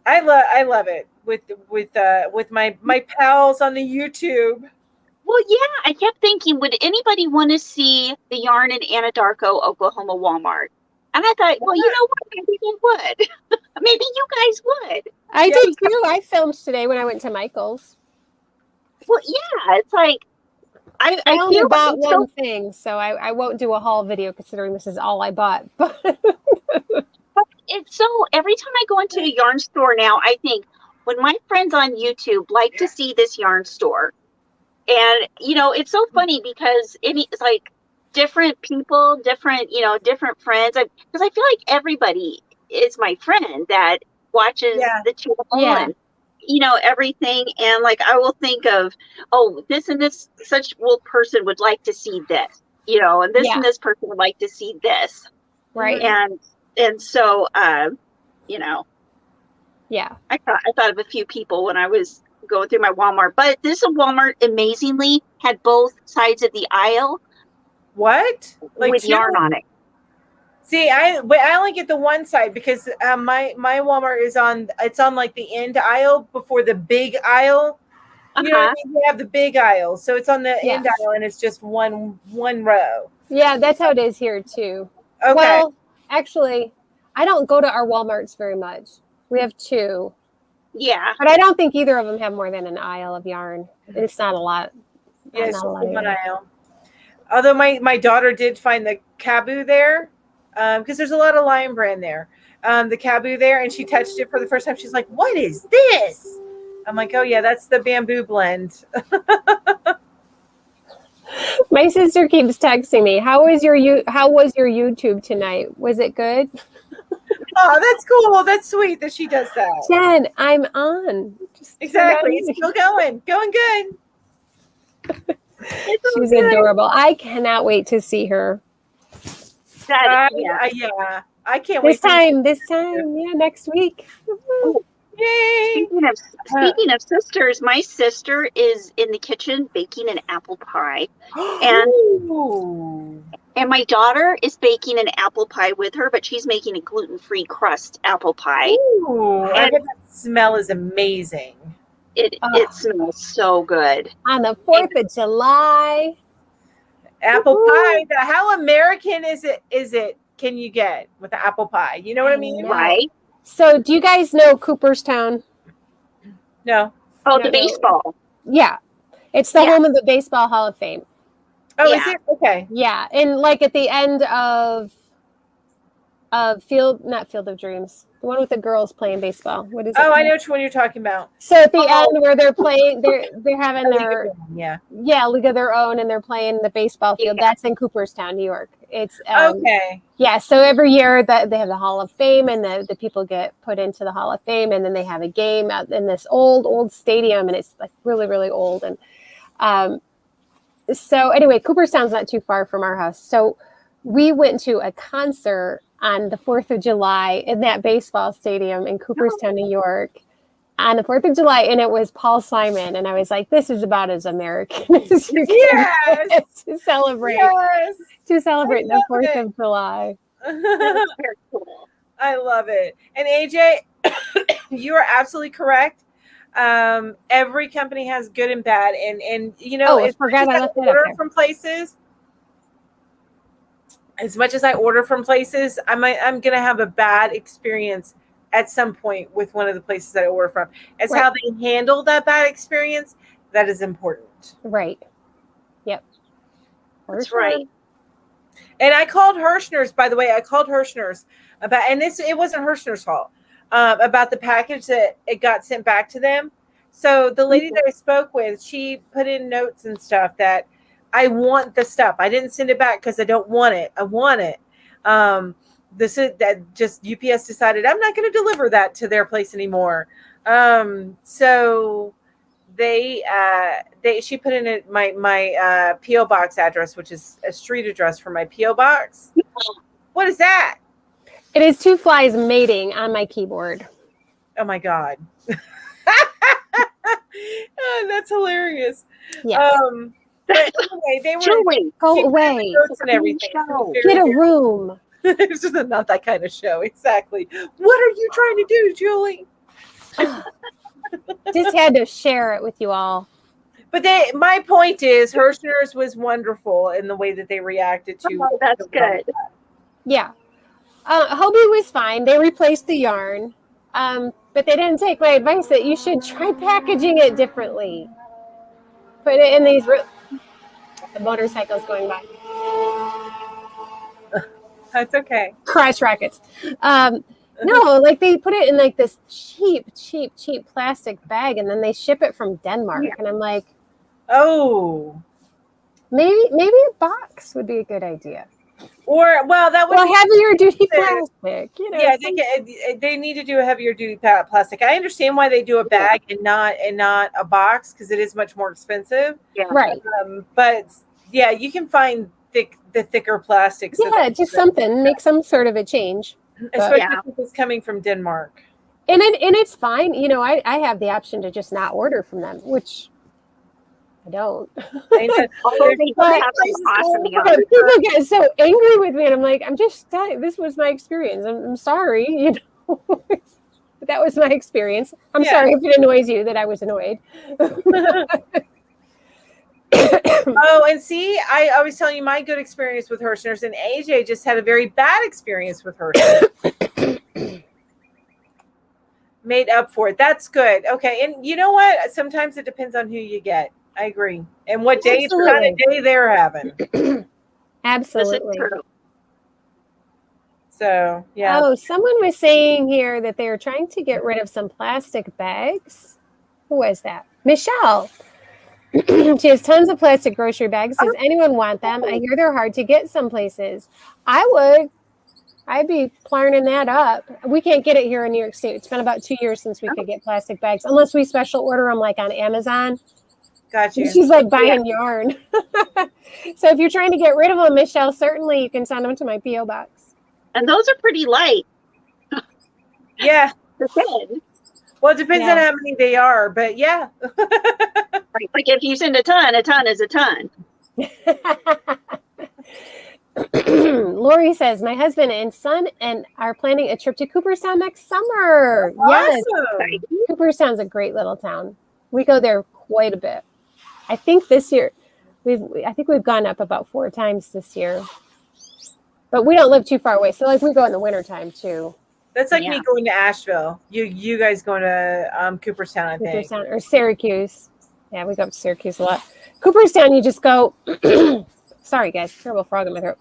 I love it with my pals on the YouTube.
Well, I kept thinking, would anybody want to see the yarn in Anadarko, Oklahoma Walmart? And I thought, well, you know what? Maybe they would. Maybe you guys would.
I did too. I filmed today when I went to Michael's.
Well, yeah, it's like I
only
feel
bought
it's
one thing, so I won't do a haul video considering this is all I bought. But
it's so every time I go into a yarn store now, I think when my friends on YouTube like to see this yarn store, and it's so funny because it's like different people, different different friends. Because I feel like everybody is my friend that watches the channel and everything, and like I will think of, oh, this and this such person would like to see this, and this and this person would like to see this,
right?
And so
yeah,
I thought of a few people when I was going through my Walmart, but this Walmart amazingly had both sides of the aisle.
What? Like
with yarn on it.
See, I only get the one side because my Walmart is on like the end aisle before the big aisle. You know what I mean? They have the big aisle, so it's on the end aisle, and it's just one row.
Yeah, that's how it is here too.
Okay.
Well, actually, I don't go to our Walmarts very much. We have 2.
Yeah.
But I don't think either of them have more than an aisle of yarn. It's not a lot.
Yeah, it's just one aisle. Although my daughter did find the Caboo there, because there's a lot of Lion Brand there. The Caboo there, and she touched it for the first time. She's like, "What is this?" I'm like, "Oh yeah, that's the bamboo blend."
My sister keeps texting me, how was your YouTube tonight? Was it good?
Oh, that's cool. That's sweet that she does that.
Jen, I'm on.
Exactly. It's still going good.
She's adorable. I cannot wait to see her.
I can't wait.
This time, next week.
Yay!
Speaking of sisters, my sister is in the kitchen baking an apple pie, and my daughter is baking an apple pie with her, but she's making a gluten-free crust apple pie.
Ooh, I bet that smell is amazing.
It smells so good.
On the 4th of July.
Apple pie. How American is it can you get with the apple pie? You know what I mean?
Right.
So do you guys know Cooperstown?
No.
Oh, the baseball.
Yeah. It's the home of the Baseball Hall of Fame.
Oh, is it? Okay.
Yeah. And like at the end of not Field of Dreams, the one with the girls playing baseball. What is it?
Oh, I know which one you're talking about.
So at the end where they're playing, they're having their league of their own, and they're playing the baseball field. That's in Cooperstown, New York. It's
okay.
Yeah, so every year that they have the Hall of Fame, and the people get put into the Hall of Fame, and then they have a game out in this old stadium, and it's like really, really old. And so anyway, Cooperstown's not too far from our house. So we went to a concert on the 4th of July in that baseball stadium in Cooperstown, New York, on the 4th of July, and it was Paul Simon, and I was like, this is about as American as you can get to celebrate.
Yes.
To celebrate the 4th of July.
Very cool.
I love it. And AJ, you are absolutely correct. Every company has good and bad, and
I forgot I left that up there.
From places. As much as I order from places, I'm gonna have a bad experience at some point with one of the places that I order from. It's how they handle that bad experience that is important.
Right. Yep.
That's right.
And I called Hirschner's, by the way. I called Hirschner's about, and it wasn't Hirschner's fault, about the package that it got sent back to them. So the lady that I spoke with, she put in notes and stuff that I want the stuff. I didn't send it back because I don't want it. I want it. This is that just UPS decided I'm not going to deliver that to their place anymore. So she put in my PO box address, which is a street address for my PO box. What is that?
It is 2 flies mating on my keyboard.
Oh my God. That's hilarious.
Yes.
But anyway, they were
Julie,
go away.
And everything.
Get a room.
It's just not that kind of show. Exactly. What are you trying to do, Julie?
Just had to share it with you all.
But my point is, Hirschner's was wonderful in the way that they reacted to.
Oh, that's good.
Yeah. Hobie was fine. They replaced the yarn. But they didn't take my advice that you should try packaging it differently. Put it in these. The motorcycle's going by.
That's okay.
Crash rackets. No, like they put it in like this cheap plastic bag, and then they ship it from Denmark.
Yeah.
And I'm like,
Oh.
maybe a box would be a good idea.
Or that would
Well,
be
heavier duty plastic. You know.
yeah, they need to do a heavier duty plastic. I understand why they do a bag and not a box, because it is much more expensive.
Yeah.
Right.
But yeah, you can find the thicker plastics.
Yeah, just something. Make some sort of a change.
Especially
Yeah.
if it's coming from Denmark.
And it's fine. You know, I have the option to just not order from them, which I don't.
Although they do have some awesome
But people get so angry with me, and I'm like, I'm just telling. This was my experience. I'm sorry, you know. But that was my experience. I'm sorry if it annoys you that I was annoyed.
Oh, and see, I was telling you my good experience with Hirschner's, and AJ just had a very bad experience with Hirschner's. Made up for it. That's good. Okay, and you know what? Sometimes it depends on who you get. I agree. And what day, kind of day they're having.
Absolutely.
So, yeah.
Oh, someone was saying here that they were trying to get rid of some plastic bags. Who was that? Michelle. She has tons of plastic grocery bags. Does anyone want them? I hear they're hard to get some places. I would. I'd be planning that up. We can't get it here in New York State. It's been about 2 years since we could get plastic bags, unless we special order them like on Amazon.
Got you.
She's like buying yarn. So if you're trying to get rid of them, Michelle, certainly you can send them to my P.O. box.
And those are pretty light.
Yeah.
They're good.
Well, it depends on how many they are, but yeah.
Right. Like if you send a ton is a ton.
Lori says, my husband and son are planning a trip to Cooperstown next summer.
Awesome.
Yes. Cooperstown's a great little town. We go there quite a bit. I think this year we've gone up about 4 times this year. But we don't live too far away. So like we go in the wintertime too.
That's like me going to Asheville. You guys going to Cooperstown, I think.
Cooperstown or Syracuse. Yeah, we go up to Syracuse a lot. Cooperstown, you just go. Sorry, guys, terrible frog in my throat.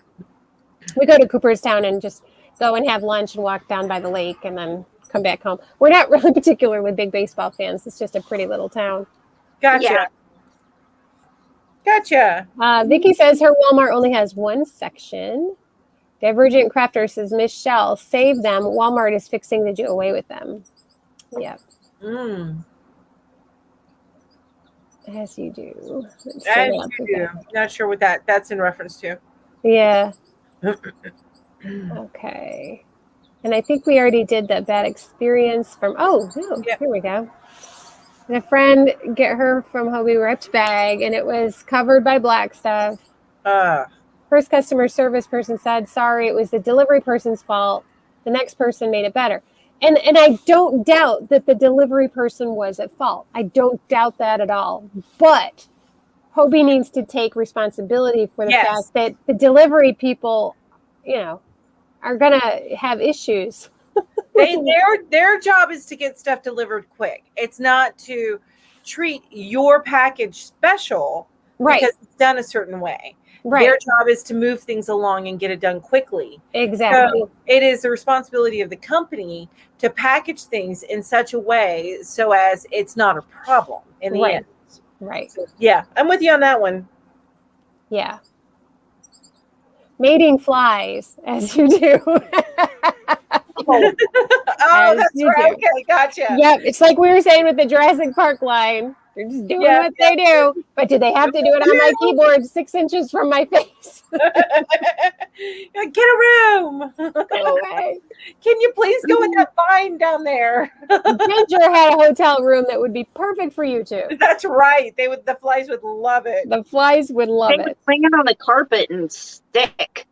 We go to Cooperstown and just go and have lunch and walk down by the lake and then come back home. We're not really particularly big baseball fans. It's just a pretty little town.
Gotcha. Gotcha.
Vicky says her Walmart only has one section. Divergent Crafter says, Michelle, save them. Walmart is fixing to do away with them. Yeah. As you do.
As you do. Not sure what that's in reference to.
Yeah. Okay. And I think we already did that bad experience from, here we go. And a friend get her from Hobie ripped bag, and it was covered by black stuff. First customer service person said, sorry, it was the delivery person's fault. The next person made it better. And I don't doubt that the delivery person was at fault. I don't doubt that at all. But Hobie needs to take responsibility for the fact that the delivery people, are going to have issues.
Their job is to get stuff delivered quick. It's not to treat your package special because it's done a certain way. Right. Their job is to move things along and get it done quickly.
Exactly.
So it is the responsibility of the company to package things in such a way so as it's not a problem in the end.
Right.
So, yeah, I'm with you on that one.
Yeah. Mating flies, as you do.
That's right. Okay, gotcha.
Yep, it's like we were saying with the Jurassic Park line. They're just doing what they do. But do they have to do it on my keyboard 6 inches from my face?
Get a room.
Go away.
Can you please go in that vine down there?
Ginger had a hotel room that would be perfect for you two.
That's right. The flies would love it.
The flies would love it.
Would bring it on the carpet and stick.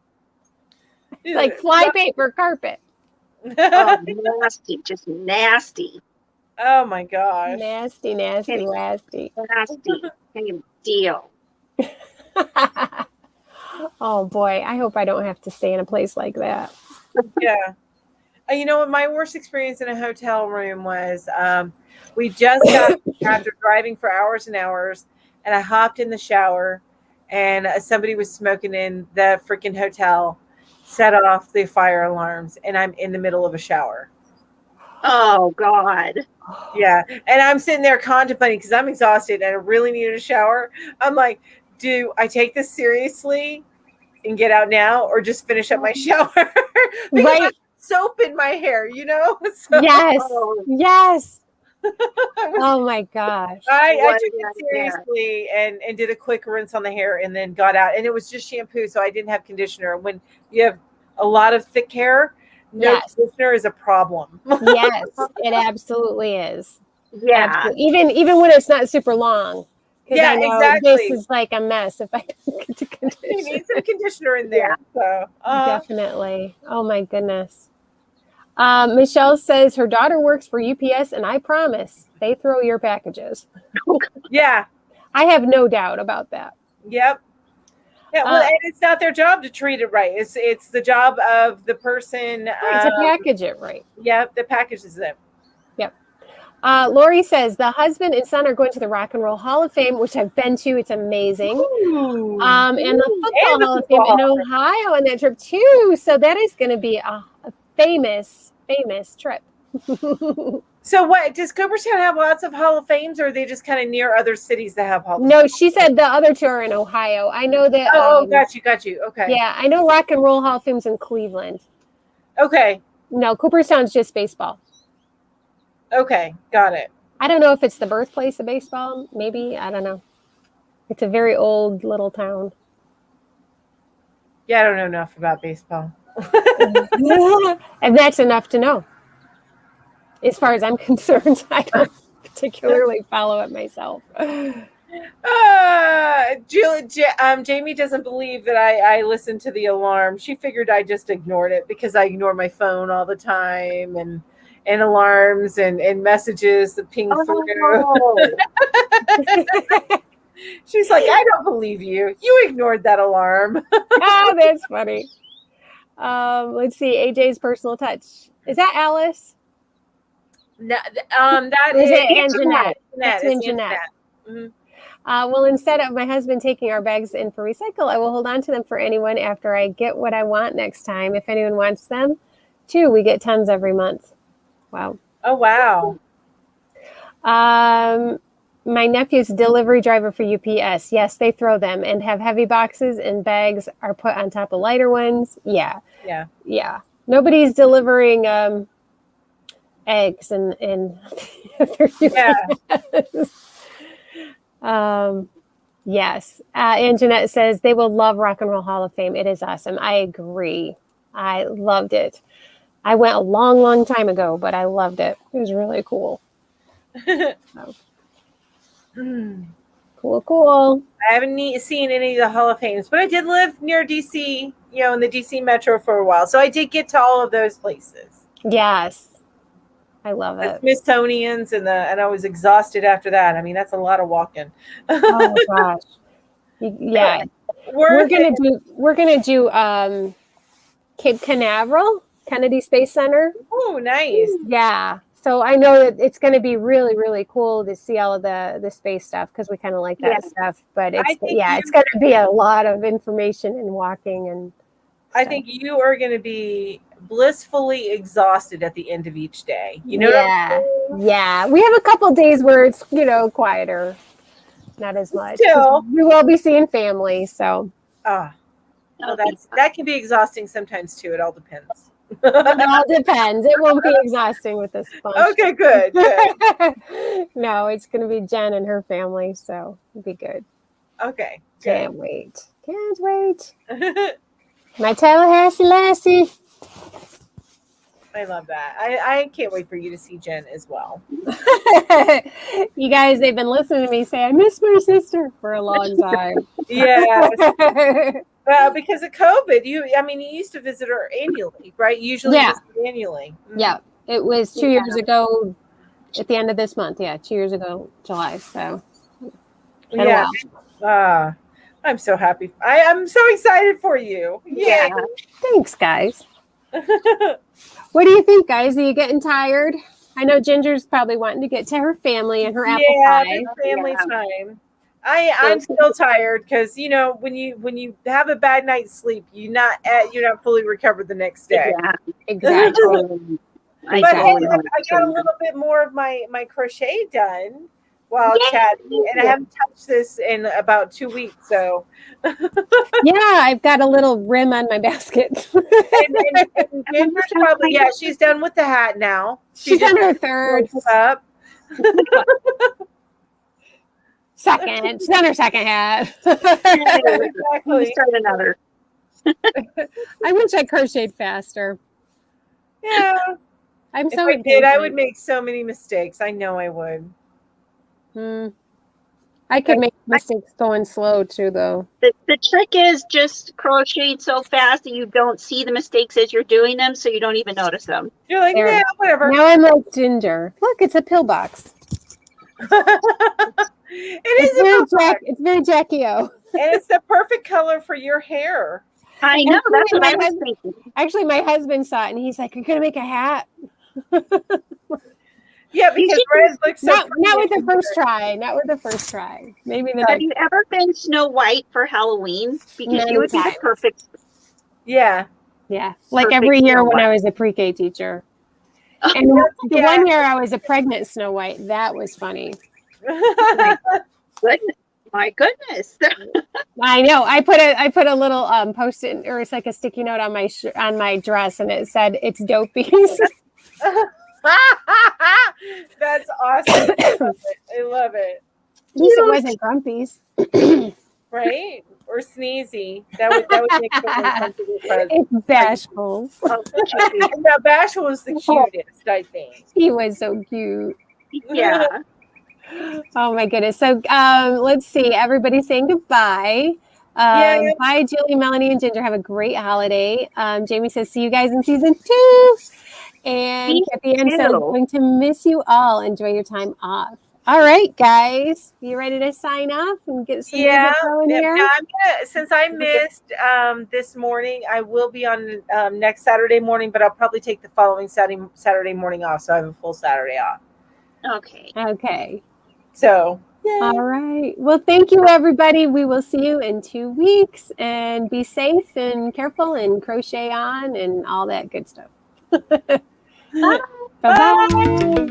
It's like fly paper carpet.
Oh, nasty, just nasty.
Oh my gosh.
Nasty.
Nasty. Same deal.
Oh boy, I hope I don't have to stay in a place like that.
Yeah. You know what? My worst experience in a hotel room was we just got after driving for hours and hours, and I hopped in the shower, and somebody was smoking in the freaking hotel, set off the fire alarms, and I'm in the middle of a shower.
Oh God.
Yeah. And I'm sitting there contemplating because I'm exhausted and I really needed a shower. I'm like, do I take this seriously and get out now or just finish up my shower? Because I have
Right.
soap in my hair, you know? So
Yes.
Oh,
Yes.
I, was,
Oh my gosh.
I
what
took
a
it
nightmare.
seriously and did a quick rinse on the hair and then got out. And it was just shampoo, so I didn't have conditioner. When you have a lot of thick hair, no
Yes.
conditioner is a problem.
Yes, it absolutely is.
Yeah.
Absolutely. Even when it's not super long. Because
Yeah,
I know this
exactly.
is like a mess if I don't get to
You
condition.
need some conditioner in there. So
Definitely. Oh my goodness. Michelle says her daughter works for UPS, and I promise they throw your packages.
yeah.
I have no doubt about that.
Yep. Yeah, well, and it's not their job to treat it right. It's the job of the person.
To package it right.
Yep, that packages it.
Yep. Lori says the husband and son are going to the Rock and Roll Hall of Fame, which I've been to. It's amazing.
Ooh.
And the Football Hall of Fame in Ohio on that trip too. So that is going to be a famous trip.
So what, does Cooperstown have lots of Hall of Fames, or are they just kind of near other cities that have Hall of Fames?
No, she said the other two are in Ohio. I know that.
Oh, got you. Okay.
Yeah, I know Rock and Roll Hall of Fame's in Cleveland.
Okay.
No, Cooperstown's just baseball.
Okay, got it.
I don't know if it's the birthplace of baseball. Maybe, I don't know. It's a very old little town.
Yeah, I don't know enough about baseball.
And that's enough to know. As far as I'm concerned, I don't particularly follow it myself.
Jamie doesn't believe that I listen to the alarm. She figured I just ignored it because I ignore my phone all the time and alarms and messages that ping through. She's like, I don't believe you. You ignored that alarm.
Oh, that's funny. Let's see. AJ's personal touch. Is that Alice?
No, that
is
is
Anjanette. That's
Anjanette.
Anjanette.
Mm-hmm.
Well, instead of my husband taking our bags in for recycle, I will hold on to them for anyone after I get what I want next time. If anyone wants them, too, we get tons every month. Wow.
Oh, wow.
My nephew's delivery driver for UPS. Yes, they throw them and have heavy boxes and bags are put on top of lighter ones. Yeah. Nobody's delivering eggs and yes. Anjanette says they will love Rock and Roll Hall of Fame. It is awesome. I agree. I loved it. I went a long time ago, but I loved it. It was really cool. Cool.
I haven't seen any of the Hall of Fames, but I did live near DC, in the DC Metro for a while. So I did get to all of those places.
Yes. I love it.
Smithsonian's and I was exhausted after that. I mean, that's a lot of walking.
Oh gosh. Yeah. We're gonna do Cape Canaveral, Kennedy Space Center.
Oh, nice.
Yeah. So I know that it's going to be really, really cool to see all of the space stuff because we kind of like that stuff. But it's going to be a lot of information and walking and stuff.
I think you are going to be blissfully exhausted at the end of each day. You know?
Yeah. We have a couple of days where it's quieter, not as much.
Still,
we will be seeing family. So.
Well, that can be exhausting sometimes too. It all depends.
It all depends. It won't be exhausting with this bunch.
Okay, good.
No, it's going to be Jen and her family, so it'll be good.
Okay.
Can't wait. My Tallahassee lassie.
I love that. I can't wait for you to see Jen as well.
You guys, they've been listening to me say I miss my sister for a long time.
Yes. Because of COVID, you used to visit her annually, right? Usually annually. Mm-hmm.
Yeah. It was 2 years ago at the end of this month. Yeah, 2 years ago, July. So
I'm so happy. I'm so excited for you.
Yeah. Thanks, guys. What do you think, guys? Are you getting tired? I know Ginger's probably wanting to get to her family and her apple
Yeah,
pie.
it's family
Yeah.
time. I'm still tired because when you have a bad night's sleep, you're not fully recovered the next day.
Yeah.
Exactly.
I
But hey,
totally
I got a
understand.
little bit more of my crochet done while
Yay!
chatting, and I haven't touched this in about 2 weeks. So,
Yeah, I've got a little rim on my basket.
and Ginger's probably she's done with the hat now.
She's on her third.
Up.
Second. She's on her second hat.
Exactly.
Start another.
I wish I crocheted faster.
Yeah.
I'm
If
so
I did, I would
impatient.
make so many mistakes. I know I would.
I could make mistakes going slow too, though.
The trick is just crochet so fast that you don't see the mistakes as you're doing them, so you don't even notice them.
You're like,
There.
yeah, whatever.
Now I'm like Ginger. Look, it's a pillbox. It's very Jackie-O.
And it's the perfect color for your hair.
I know, that's what I was thinking.
Actually, my husband saw it and he's like, "You're gonna make a hat."
Yeah, because red looks so
not with the first try. Not with the first try. Maybe the
Have
next.
you ever been Snow White for Halloween? Because
Many
you would be the
times.
perfect.
Yeah.
Yeah, like
Perfect
every year
Snow
when
White.
I was a pre-K teacher. And the one year I was a pregnant Snow White, that was funny.
My goodness.
I know. I put a little post-it, or it's like a sticky note on my dress, and it said, "It's dopies."
That's awesome. I love it.
At least it wasn't grumpies.
Right? Or sneezy. That would make it more comfortable present.
It's bashful.
Now Bashful was the cutest, I think.
He was so cute.
Yeah.
Oh my goodness. So let's see. Everybody's saying goodbye. Bye, Julie, Melanie, and Ginger. Have a great holiday. Jamie says, see you guys in season 2. And Kathy Ann says, going to miss you all. Enjoy your time off. All right, guys. You ready to sign off and get some music going here?
Now since I missed this morning, I will be on next Saturday morning, but I'll probably take the following Saturday morning off, so I have a full Saturday off.
Okay.
So,
all right. Well, thank you, everybody. We will see you in 2 weeks, and be safe and careful and crochet on and all that good stuff. Bye-bye.